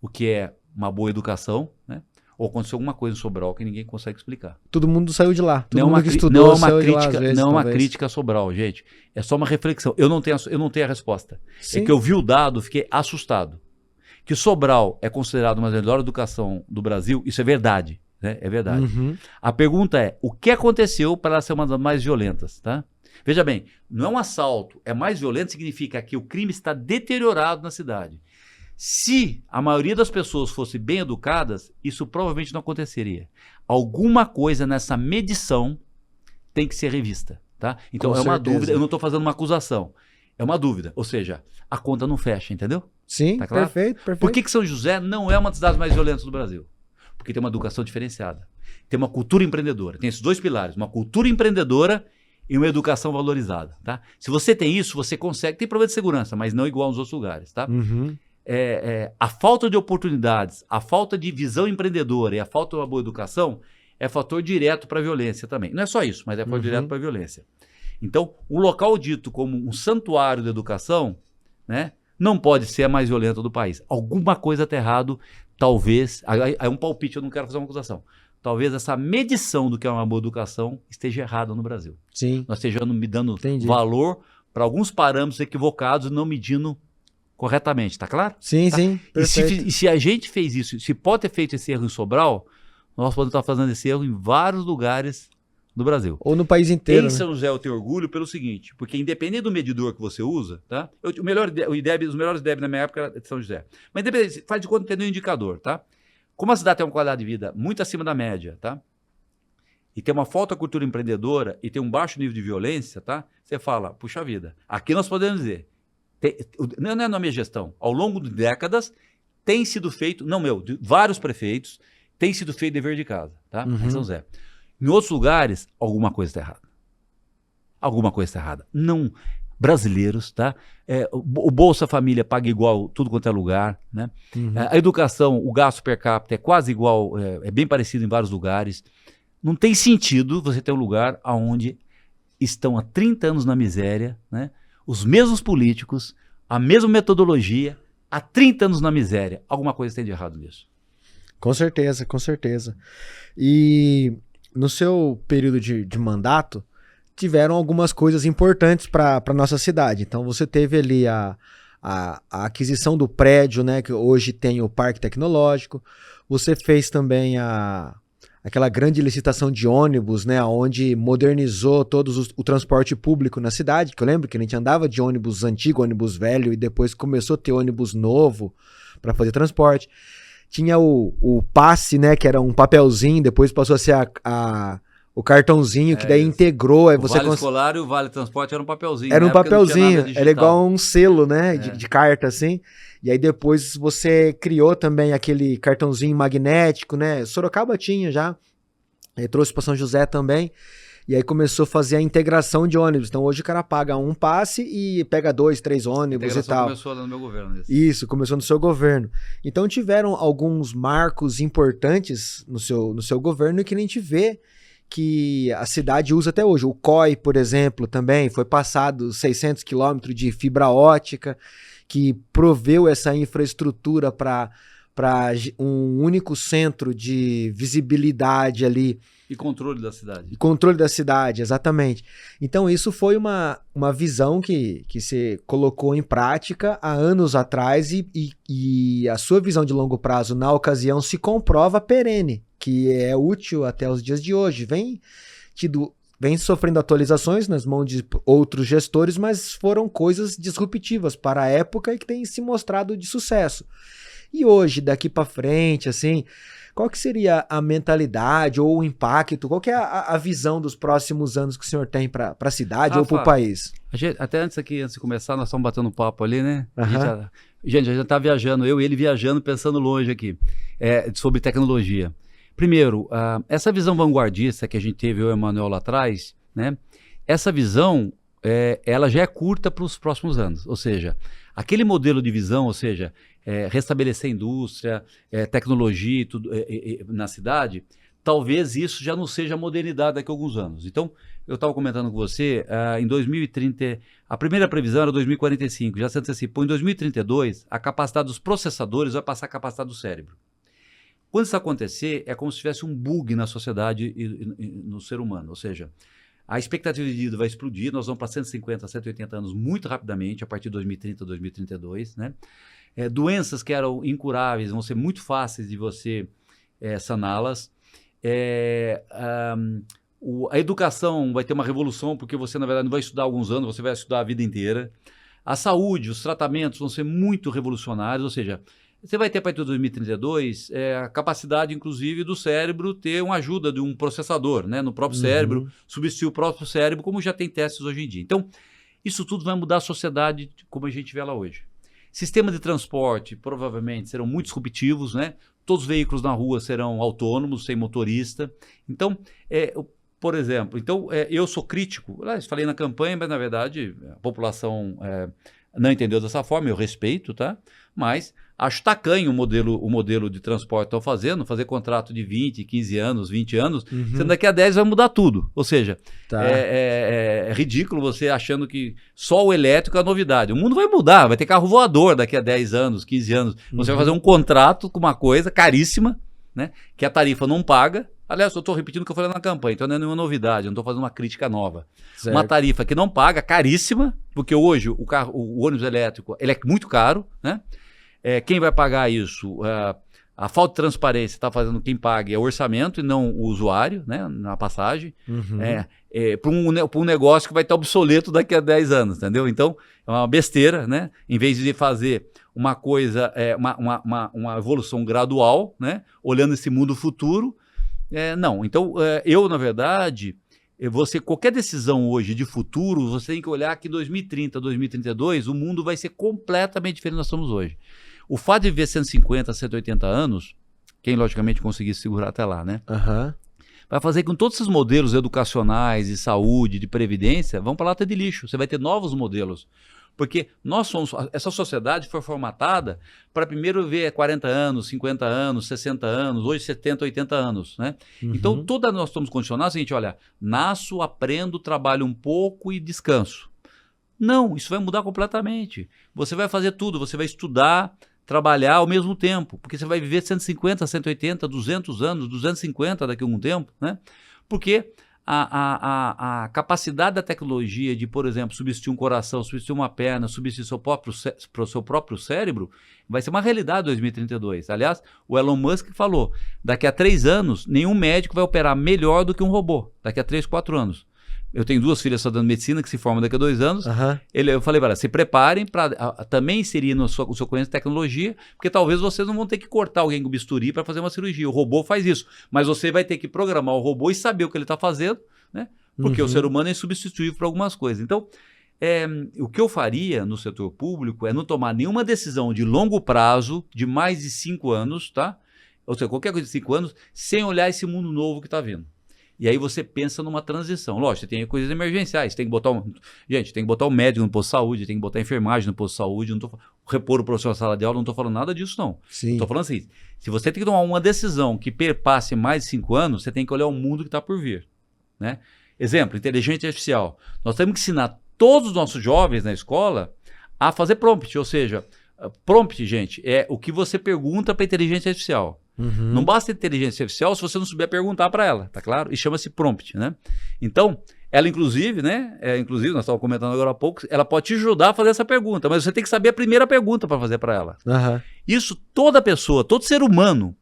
B: o que é uma boa educação, né? Ou aconteceu alguma coisa em Sobral que ninguém consegue explicar.
A: Todo mundo saiu de lá. Todo mundo que estudou saiu de lá às vezes.
B: Não é uma crítica a Sobral, gente. É só uma reflexão. Eu não tenho a resposta.
A: Sim.
B: É que eu vi o dado, fiquei assustado. Que Sobral é considerado uma das melhores educação do Brasil, isso é verdade. né? É verdade.
A: Uhum.
B: A pergunta é, o que aconteceu para ela ser uma das mais violentas, tá? Veja bem, não é um assalto, é mais violento, significa que o crime está deteriorado na cidade. Se a maioria das pessoas fosse bem educadas, isso provavelmente não aconteceria. Alguma coisa nessa medição tem que ser revista, tá? Então
A: Com
B: é uma
A: certeza.
B: dúvida, eu não estou fazendo uma acusação, é uma dúvida, ou seja, a conta não fecha, entendeu?
A: Sim,
B: Tá claro?
A: perfeito, perfeito.
B: Por que São José não é uma das cidades mais violentas do Brasil? Porque tem uma educação diferenciada, tem uma cultura empreendedora, tem esses dois pilares, uma cultura empreendedora e uma educação valorizada, tá? Se você tem isso, você consegue, tem problema de segurança, mas não igual nos outros lugares, tá?
A: Uhum.
B: A falta de oportunidades, a falta de visão empreendedora e a falta de uma boa educação é fator direto para a violência também. Não é só isso, mas é fator direto para a violência. Então, um local dito como um santuário da educação, né, não pode ser a mais violenta do país. Alguma coisa está errado, talvez, é um palpite, eu não quero fazer uma acusação. Talvez essa medição do que é uma boa educação esteja errada no Brasil.
A: Sim.
B: Nós estejamos me dando
A: Entendi.
B: valor para alguns parâmetros equivocados e não medindo corretamente, tá claro?
A: Sim,
B: Tá?
A: sim.
B: E se a gente fez isso, se pode ter feito esse erro em Sobral, nós podemos estar fazendo esse erro em vários lugares do Brasil.
A: Ou no país inteiro.
B: Em
A: Né?
B: São José eu tenho orgulho pelo seguinte, porque independente do medidor que você usa, tá? Os melhores IDEB na minha época era de São José. Mas independente, faz de conta que tem um indicador, tá? Como a cidade tem uma qualidade de vida muito acima da média, tá? E tem uma falta de cultura empreendedora e tem um baixo nível de violência, tá? Você fala, puxa vida, aqui nós podemos dizer, não é na minha gestão, ao longo de décadas tem sido feito, de vários prefeitos, tem sido feito dever de casa, tá? Em São José. Em outros lugares, alguma coisa está errada. Alguma coisa está errada. Não, brasileiros, tá? O Bolsa Família paga igual tudo quanto é lugar, né? A educação, o gasto per capita é quase igual, é bem parecido em vários lugares. Não tem sentido você ter um lugar onde estão há 30 anos na miséria, né? Os mesmos políticos, a mesma metodologia, há 30 anos na miséria. Alguma coisa tem de errado nisso.
A: Com certeza, com certeza. E no seu período de mandato, tiveram algumas coisas importantes para a nossa cidade. Então você teve ali a aquisição do prédio, né, que hoje tem o Parque Tecnológico. Você fez também aquela grande licitação de ônibus, né, onde modernizou o transporte público na cidade, que eu lembro que a gente andava de ônibus antigo, ônibus velho, e depois começou a ter ônibus novo para fazer transporte. Tinha o passe, né, que era um papelzinho, depois passou a ser o cartãozinho, que daí integrou. Aí
B: o
A: você
B: Vale Escolar e o Vale Transporte era um papelzinho.
A: Era um papelzinho,
B: era
A: era igual um selo, né, de carta, assim. E aí depois você criou também aquele cartãozinho magnético, né, Sorocaba tinha já, aí trouxe para São José também. E aí começou a fazer a integração de ônibus. Então hoje o cara paga um passe e pega 2, 3 ônibus e tal.
B: Começou no meu governo.
A: Isso, começou no seu governo. Então tiveram alguns marcos importantes no seu governo e que a gente vê que a cidade usa até hoje. O COI, por exemplo, também foi passado 600 quilômetros de fibra ótica, que proveu essa infraestrutura para um único centro de visibilidade ali.
B: E controle da cidade.
A: E controle da cidade, exatamente. Então isso foi uma visão que você colocou em prática há anos atrás e a sua visão de longo prazo na ocasião se comprova perene, que é útil até os dias de hoje. Vem sofrendo atualizações nas mãos de outros gestores, mas foram coisas disruptivas para a época e que têm se mostrado de sucesso. E hoje, daqui para frente, assim, qual que seria a mentalidade ou o impacto? Qual que é a visão dos próximos anos que o senhor tem para a cidade ou para o país?
B: Até antes de começar, nós estamos batendo papo ali, né?
A: Uhum.
B: A gente já está viajando, eu e ele viajando, pensando longe aqui, sobre tecnologia. Primeiro, essa visão vanguardista que a gente teve, eu e o Emanuel lá atrás, né? Essa visão, ela já é curta para os próximos anos. Ou seja, aquele modelo de visão, ou seja, restabelecer a indústria, tecnologia e tudo, na cidade, talvez isso já não seja modernidade daqui a alguns anos. Então, eu estava comentando com você, em 2030, a primeira previsão era 2045, já se antecipou. Em 2032, a capacidade dos processadores vai passar a capacidade do cérebro. Quando isso acontecer, é como se tivesse um bug na sociedade e no ser humano. Ou seja, a expectativa de vida vai explodir, nós vamos para 150, 180 anos muito rapidamente, a partir de 2030, 2032, né? Doenças que eram incuráveis vão ser muito fáceis de você saná-las. A educação vai ter uma revolução, porque você, na verdade, não vai estudar alguns anos, você vai estudar a vida inteira. A saúde, os tratamentos vão ser muito revolucionários, ou seja, você vai ter a partir de 2032 a capacidade, inclusive, do cérebro ter uma ajuda de um processador, né, no próprio cérebro, substituir o próprio cérebro, como já tem testes hoje em dia. Então, isso tudo vai mudar a sociedade como a gente vê ela hoje. Sistemas de transporte provavelmente serão muito disruptivos, né? Todos os veículos na rua serão autônomos, sem motorista. Então, por exemplo, eu sou crítico, falei na campanha, mas na verdade a população não entendeu dessa forma, eu respeito, tá? Mas acho tacanho o modelo de transporte que estão fazendo, fazer contrato de 20, 15 anos, 20 anos, sendo daqui a 10 vai mudar tudo. Ou seja, é ridículo você achando que só o elétrico é a novidade. O mundo vai mudar, vai ter carro voador daqui a 10 anos, 15 anos. Você vai fazer um contrato com uma coisa caríssima, né, que a tarifa não paga. Aliás, eu estou repetindo o que eu falei na campanha, então não é nenhuma novidade, eu não estou fazendo uma crítica nova. Certo. Uma tarifa que não paga, caríssima, porque hoje o ônibus elétrico ele é muito caro, né? Quem vai pagar isso? A falta de transparência está fazendo quem pague é o orçamento e não o usuário, né, na passagem, para um negócio que vai estar obsoleto daqui a 10 anos, entendeu? Então, é uma besteira, né? Em vez de fazer uma coisa, uma evolução gradual, né, olhando esse mundo futuro, não. Então, eu, na verdade, qualquer decisão hoje de futuro, você tem que olhar que em 2030, 2032, o mundo vai ser completamente diferente do que nós estamos hoje. O fato de viver 150, 180 anos, quem logicamente conseguir segurar até lá, né? Vai fazer com que todos esses modelos educacionais, de saúde, de previdência, vão para a lata de lixo. Você vai ter novos modelos. Porque essa sociedade foi formatada para primeiro ver 40 anos, 50 anos, 60 anos, hoje 70, 80 anos, né? Então, nós estamos condicionados a seguinte, olha, nasço, aprendo, trabalho um pouco e descanso. Não, isso vai mudar completamente. Você vai fazer tudo, você vai estudar, trabalhar ao mesmo tempo, porque você vai viver 150, 180, 200 anos, 250 daqui a algum tempo, né? Porque a capacidade da tecnologia de, por exemplo, substituir um coração, substituir uma perna, substituir seu próprio cérebro, vai ser uma realidade em 2032. Aliás, o Elon Musk falou, daqui a 3 anos, nenhum médico vai operar melhor do que um robô, daqui a 3, 4 anos. Eu tenho 2 filhas estudando medicina que se formam daqui a 2 anos. Eu falei para elas, se preparem para também inserir o seu conhecimento de tecnologia, porque talvez vocês não vão ter que cortar alguém com bisturi para fazer uma cirurgia. O robô faz isso, mas você vai ter que programar o robô e saber o que ele está fazendo, né? Porque o ser humano é insubstituível para algumas coisas. Então, o que eu faria no setor público é não tomar nenhuma decisão de longo prazo, de mais de 5 anos, tá? Ou seja, qualquer coisa de 5 anos, sem olhar esse mundo novo que está vindo. E aí você pensa numa transição. Lógico, você tem coisas emergenciais. Tem que botar gente, tem que botar o médico no posto de saúde, tem que botar a enfermagem no posto de saúde, repor o professor na sala de aula, não estou falando nada disso, não. Estou falando assim, se você tem que tomar uma decisão que perpasse mais de 5 anos, você tem que olhar o mundo que está por vir, né? Exemplo, inteligência artificial. Nós temos que ensinar todos os nossos jovens na escola a fazer prompt, ou seja, prompt, gente, é o que você pergunta para a inteligência artificial. Não basta inteligência artificial se você não souber perguntar para ela, tá claro? E chama-se prompt, né? Então, ela inclusive, né? Inclusive, nós estávamos comentando agora há pouco, ela pode te ajudar a fazer essa pergunta, mas você tem que saber a primeira pergunta para fazer para ela. Isso toda pessoa, todo ser humano,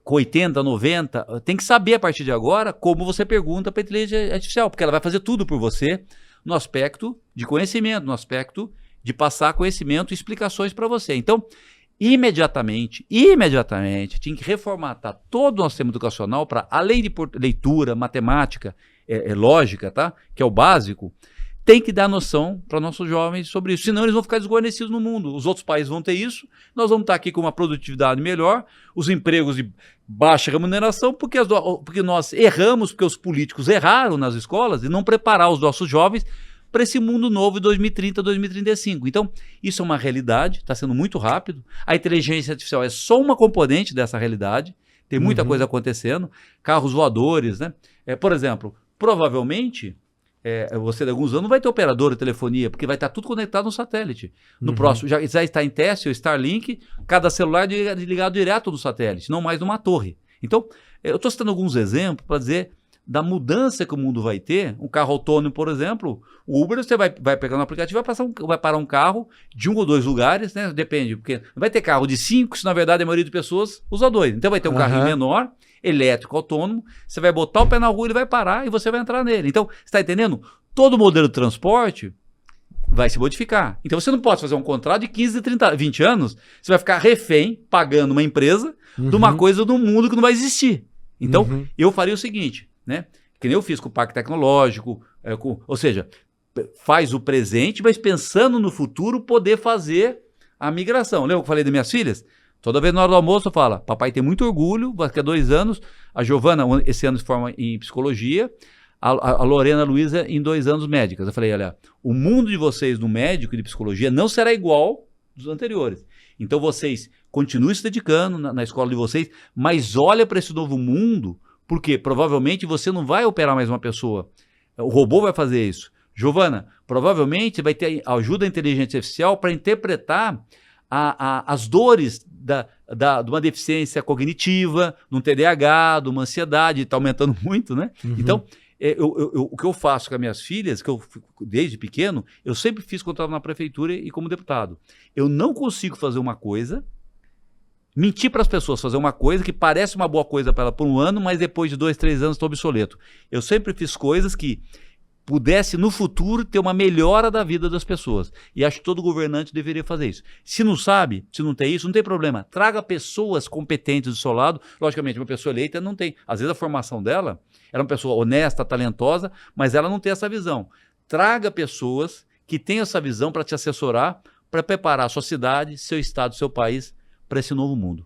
B: com 80, 90, tem que saber a partir de agora como você pergunta para a inteligência artificial, porque ela vai fazer tudo por você no aspecto de conhecimento, no aspecto de passar conhecimento e explicações para você. Então, imediatamente, tinha que reformatar todo o nosso sistema educacional para, além de leitura, matemática, lógica, tá? Que é o básico, tem que dar noção para nossos jovens sobre isso, senão eles vão ficar desguarnecidos no mundo. Os outros países vão ter isso, nós vamos estar aqui com uma produtividade melhor, os empregos de baixa remuneração, porque nós erramos, porque os políticos erraram nas escolas e não preparar os nossos jovens para esse mundo novo de 2030, 2035. Então, isso é uma realidade, está sendo muito rápido. A inteligência artificial é só uma componente dessa realidade, tem muita coisa acontecendo, carros voadores, né? Por exemplo, provavelmente, você de alguns anos não vai ter operador de telefonia, porque vai estar tudo conectado no satélite. No próximo, já está em teste o Starlink, cada celular ligado direto no satélite, não mais numa torre. Então, eu estou citando alguns exemplos para dizer da mudança que o mundo vai ter. Um carro autônomo, por exemplo, o Uber, você vai pegar no aplicativo, vai parar um carro de 1 ou 2 lugares, né? Depende, porque não vai ter carro de 5, se na verdade a maioria das pessoas usa 2. Então vai ter um carrinho menor, elétrico, autônomo, você vai botar o pé na rua, ele vai parar e você vai entrar nele. Então, você está entendendo? Todo modelo de transporte vai se modificar. Então você não pode fazer um contrato de 15, 30, 20 anos, você vai ficar refém, pagando uma empresa, de uma coisa do mundo que não vai existir. Então, eu faria o seguinte, né? Que nem eu fiz com o Parque Tecnológico, ou seja, faz o presente, mas pensando no futuro, poder fazer a migração. Lembra que eu falei das minhas filhas? Toda vez na hora do almoço eu falo, papai tem muito orgulho, daqui a 2 anos, a Giovana esse ano se forma em psicologia, a Lorena Luiza em 2 anos médicas. Eu falei, olha, o mundo de vocês no médico e de psicologia não será igual dos anteriores. Então vocês continuem se dedicando na escola de vocês, mas olha para esse novo mundo, porque provavelmente você não vai operar mais uma pessoa. O robô vai fazer isso. Giovana, provavelmente vai ter ajuda da inteligência artificial para interpretar as dores de uma deficiência cognitiva, de um TDAH, de uma ansiedade, está aumentando muito, né? Então, o que eu faço com as minhas filhas, que eu desde pequeno, eu sempre fiz quando estava na prefeitura e como deputado. Eu não consigo fazer uma coisa, mentir para as pessoas, fazer uma coisa que parece uma boa coisa para ela por 1 ano, mas depois de 2, 3 anos estou obsoleto. Eu sempre fiz coisas que pudesse no futuro ter uma melhora da vida das pessoas. E acho que todo governante deveria fazer isso. Se não sabe, se não tem isso, não tem problema. Traga pessoas competentes do seu lado. Logicamente, uma pessoa eleita não tem. Às vezes a formação dela era uma pessoa honesta, talentosa, mas ela não tem essa visão. Traga pessoas que tenham essa visão para te assessorar, para preparar a sua cidade, seu estado, seu país para esse novo mundo.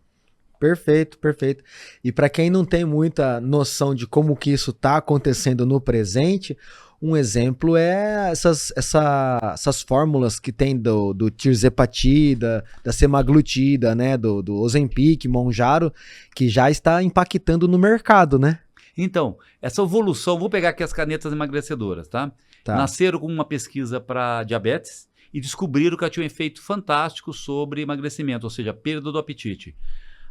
A: Perfeito, perfeito. E para quem não tem muita noção de como que isso está acontecendo no presente, um exemplo é essas fórmulas que tem do tirzepatida, da semaglutida, né, do Ozempic, Mounjaro, que já está impactando no mercado, né?
B: Então, essa evolução, vou pegar aqui as canetas emagrecedoras, tá? Nasceram com uma pesquisa para diabetes e descobriram que ela tinha um efeito fantástico sobre emagrecimento, ou seja, perda do apetite.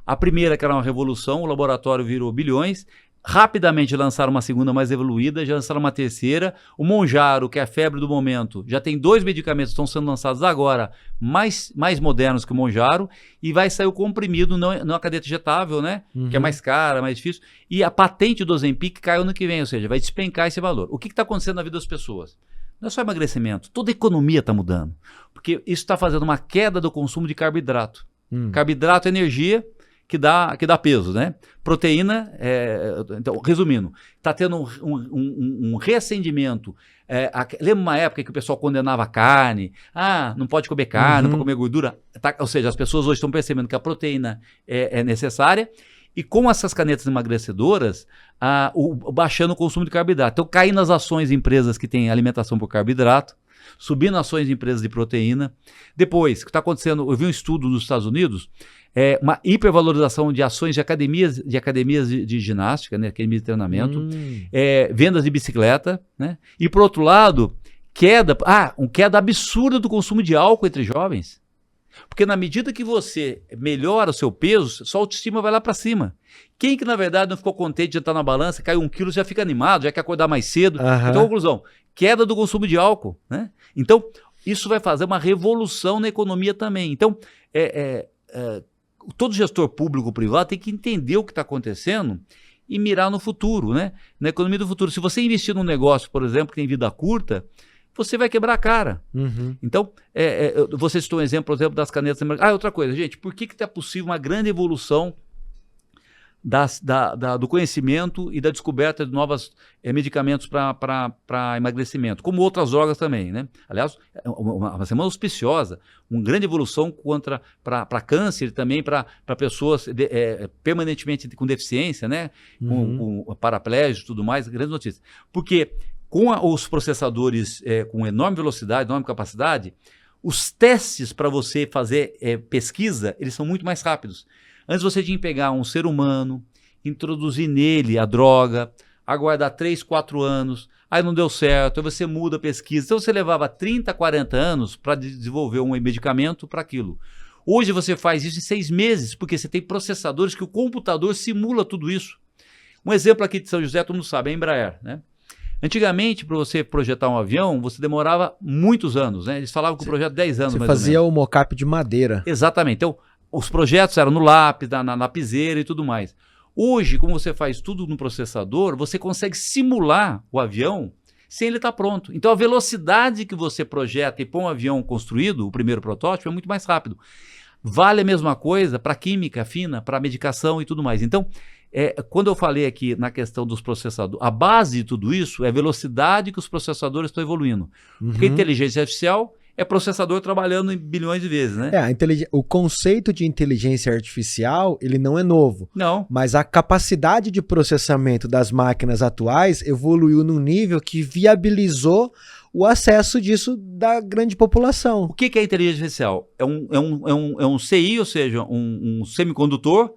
B: A primeira, que era uma revolução, o laboratório virou bilhões, rapidamente lançaram uma segunda mais evoluída, já lançaram uma terceira. O Mounjaro, que é a febre do momento, já tem 2 medicamentos que estão sendo lançados agora, mais modernos que o Mounjaro, e vai sair o comprimido, não a cadeta injetável, né? Que é mais cara, mais difícil. E a patente do Ozempic caiu ano que vem, ou seja, vai despencar esse valor. O que está acontecendo na vida das pessoas? Não é só emagrecimento, toda a economia está mudando, porque isso está fazendo uma queda do consumo de carboidrato. Carboidrato é energia que dá peso, né? Proteína, então, resumindo, está tendo um reacendimento. Lembra uma época que o pessoal condenava a carne? Não pode comer carne, não pode comer gordura. Ou seja, as pessoas hoje estão percebendo que a proteína é necessária. E com essas canetas emagrecedoras, baixando o consumo de carboidrato. Então, caindo as ações de empresas que têm alimentação por carboidrato, subindo ações de empresas de proteína. Depois, o que está acontecendo, eu vi um estudo nos Estados Unidos, uma hipervalorização de ações de academias de ginástica, né, academia de treinamento, vendas de bicicleta, né? E, por outro lado, queda absurda do consumo de álcool entre jovens. Porque na medida que você melhora o seu peso, sua autoestima vai lá para cima. Quem que, na verdade, não ficou contente de estar na balança, caiu 1 quilo, já fica animado, já quer acordar mais cedo. Então, conclusão, queda do consumo de álcool, né? Então, isso vai fazer uma revolução na economia também. Então, todo gestor público ou privado tem que entender o que está acontecendo e mirar no futuro, né? Na economia do futuro. Se você investir num negócio, por exemplo, que tem vida curta, você vai quebrar a cara. Então, você citou um exemplo, por exemplo, das canetas. Outra coisa, gente, por que é possível uma grande evolução do conhecimento e da descoberta de novos medicamentos para emagrecimento, como outras drogas também, né? Aliás, uma semana auspiciosa, uma grande evolução para câncer também, para pessoas permanentemente com deficiência, né? Com paraplégicos e tudo mais, grande notícia. Porque com os processadores com enorme velocidade, enorme capacidade, os testes para você fazer pesquisa, eles são muito mais rápidos. Antes você tinha que pegar um ser humano, introduzir nele a droga, aguardar 3, 4 anos, aí não deu certo, aí você muda a pesquisa. Então você levava 30, 40 anos para desenvolver um medicamento para aquilo. Hoje você faz isso em 6 meses, porque você tem processadores que o computador simula tudo isso. Um exemplo aqui de São José, todo mundo sabe, é a Embraer, né? Antigamente, para você projetar um avião, você demorava muitos anos, né? Eles falavam que o projeto 10 anos,
A: Você
B: mais ou
A: fazia
B: menos.
A: o mocap de madeira.
B: Exatamente. Então, os projetos eram no lápis, na lapiseira e tudo mais. Hoje, como você faz tudo no processador, você consegue simular o avião sem ele estar pronto. Então, a velocidade que você projeta e põe um avião construído, o primeiro protótipo, é muito mais rápido. Vale a mesma coisa para química fina, para medicação e tudo mais. Então, quando eu falei aqui na questão dos processadores, a base de tudo isso é a velocidade que os processadores estão evoluindo. Porque inteligência artificial é processador trabalhando em bilhões de vezes, né?
A: O conceito de inteligência artificial, ele não é novo.
B: Não.
A: Mas a capacidade de processamento das máquinas atuais evoluiu num nível que viabilizou o acesso disso da grande população.
B: O que é inteligência artificial? É um CI, ou seja, um semicondutor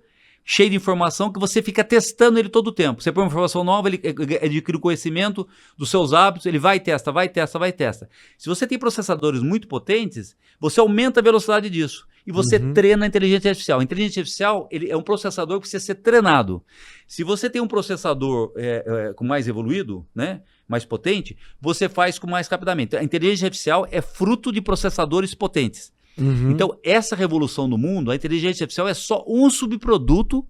B: cheio de informação que você fica testando ele todo o tempo. Você põe uma informação nova, ele adquire o conhecimento dos seus hábitos, ele vai e testa, vai e testa, vai e testa. Se você tem processadores muito potentes, você aumenta a velocidade disso. E você treina a inteligência artificial. A inteligência artificial ele é um processador que precisa ser treinado. Se você tem um processador com mais evoluído, né, mais potente, você faz com mais rapidamente. A inteligência artificial é fruto de processadores potentes. Então, essa revolução no mundo, a inteligência artificial é só um subproduto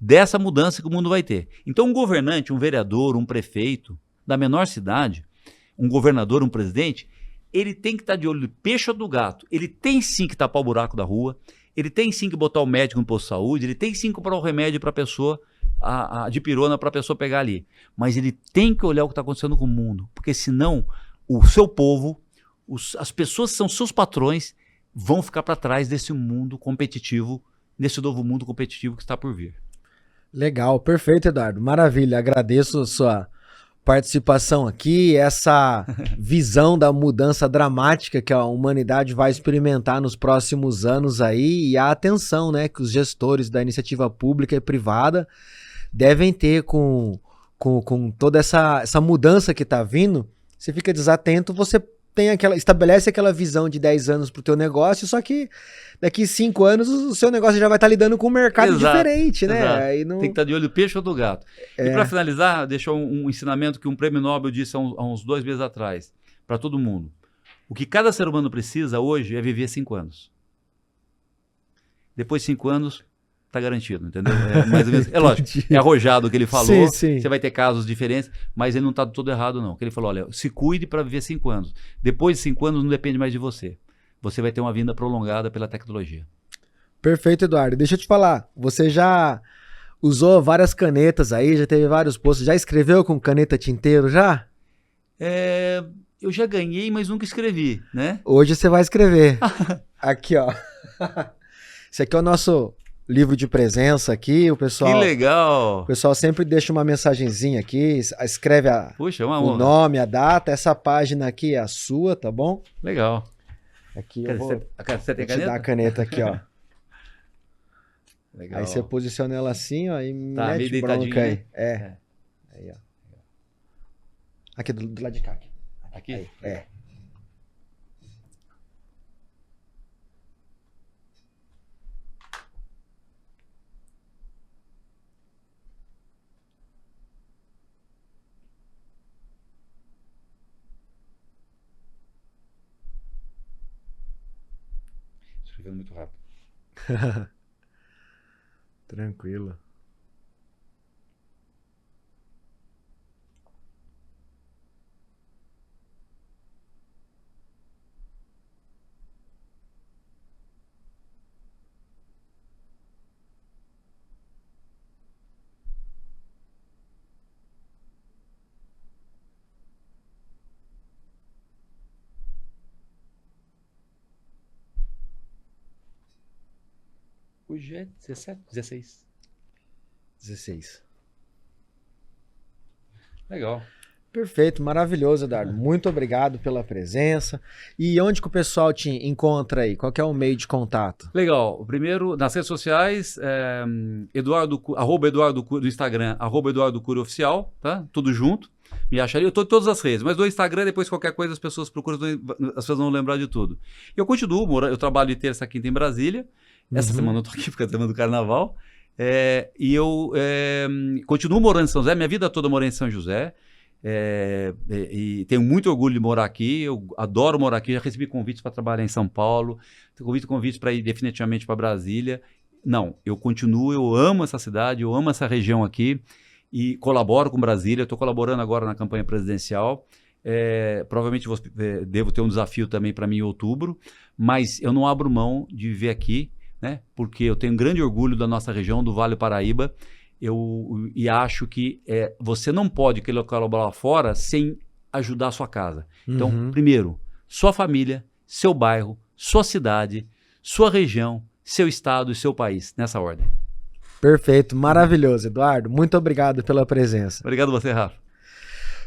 B: dessa mudança que o mundo vai ter. Então, um governante, um vereador, um prefeito da menor cidade, um governador, um presidente, ele tem que estar de olho no peixe ou do gato. Ele tem sim que tapar o buraco da rua, ele tem sim que botar o médico no posto de saúde, ele tem sim que comprar o remédio para a pessoa, a dipirona para a pessoa pegar ali. Mas ele tem que olhar o que está acontecendo com o mundo, porque senão o seu povo, as pessoas que são seus patrões, vão ficar para trás desse mundo competitivo, desse novo mundo competitivo que está por vir.
A: Legal, perfeito, Eduardo. Maravilha, agradeço a sua participação aqui, essa visão da mudança dramática que a humanidade vai experimentar nos próximos anos aí e a atenção, né, que os gestores da iniciativa pública e privada devem ter com toda essa mudança que está vindo. Você fica desatento, você estabelece aquela visão de 10 anos para o teu negócio, só que daqui 5 anos o seu negócio já vai estar lidando com um mercado diferente, né? Aí não...
B: Tem que estar de olho no peixe ou do gato. E para finalizar, deixou um ensinamento que um prêmio Nobel disse há uns 2 meses atrás, para todo mundo. O que cada ser humano precisa hoje é viver 5 anos. Depois de 5 anos, está garantido, entendeu? Mais ou menos, lógico, é arrojado o que ele falou,
A: sim.
B: Você vai ter casos diferentes, mas ele não está todo errado não. Ele falou, olha, se cuide para viver 5 anos. Depois de 5 anos não depende mais de você. Você vai ter uma vida prolongada pela tecnologia.
A: Perfeito, Eduardo. Deixa eu te falar, você já usou várias canetas aí, já teve vários posts, já escreveu com caneta tinteiro já?
B: Eu já ganhei, mas nunca escrevi, né?
A: Hoje você vai escrever. Aqui, ó. Esse aqui é o nosso livro de presença aqui, o pessoal...
B: Que legal!
A: O pessoal sempre deixa uma mensagenzinha aqui, escreve o nome, a data, essa página aqui é a sua, tá bom?
B: Legal.
A: Aqui eu vou
B: você tem
A: te dar a caneta aqui, ó.
B: Legal.
A: Aí você posiciona ela assim, ó, e
B: mete
A: bronca aí.
B: Né?
A: Aí, ó. Aqui do lado de cá.
B: Aqui?
A: Aí,
B: Escrevendo muito rápido.
A: Tranquilo.
B: Hoje é 17? 16.
A: 16.
B: Legal.
A: Perfeito, maravilhoso, Eduardo. Muito obrigado pela presença. E onde que o pessoal te encontra aí? Qual que é o meio de contato?
B: Legal. Primeiro, nas redes sociais, arroba Eduardo Cury, do Instagram, arroba Eduardo Cury Oficial, tá? Tudo junto. Me acharia. Eu estou em todas as redes, mas do Instagram, depois qualquer coisa as pessoas procuram, as pessoas vão lembrar de tudo. Eu continuo, eu trabalho de terça a quinta em Brasília. Essa semana eu estou aqui, porque é a semana do Carnaval. E eu continuo morando em São José, minha vida toda eu morei em São José. E tenho muito orgulho de morar aqui, eu adoro morar aqui, já recebi convites para trabalhar em São Paulo, convites para ir definitivamente para Brasília. Não, eu continuo, eu amo essa cidade, eu amo essa região aqui e colaboro com Brasília, estou colaborando agora na campanha presidencial. Provavelmente devo ter um desafio também para mim em outubro, mas eu não abro mão de viver aqui, né? Porque eu tenho um grande orgulho da nossa região, do Vale do Paraíba, e acho que você não pode colaborar lá fora sem ajudar a sua casa. Então, primeiro, sua família, seu bairro, sua cidade, sua região, seu estado e seu país, nessa ordem.
A: Perfeito, maravilhoso, Eduardo. Muito obrigado pela presença.
B: Obrigado a você, Rafa.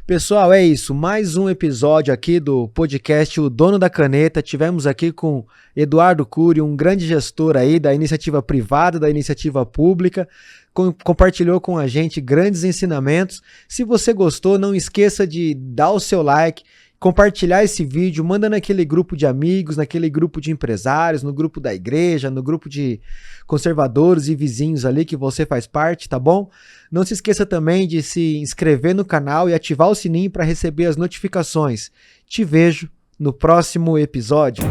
A: Pessoal, é isso. Mais um episódio aqui do podcast O Dono da Caneta. Tivemos aqui com Eduardo Cury, um grande gestor aí da iniciativa privada, da iniciativa pública. Compartilhou com a gente grandes ensinamentos. Se você gostou, não esqueça de dar o seu like, compartilhar esse vídeo, manda naquele grupo de amigos, naquele grupo de empresários, no grupo da igreja, no grupo de conservadores e vizinhos ali que você faz parte, tá bom? Não se esqueça também de se inscrever no canal e ativar o sininho para receber as notificações. Te vejo no próximo episódio.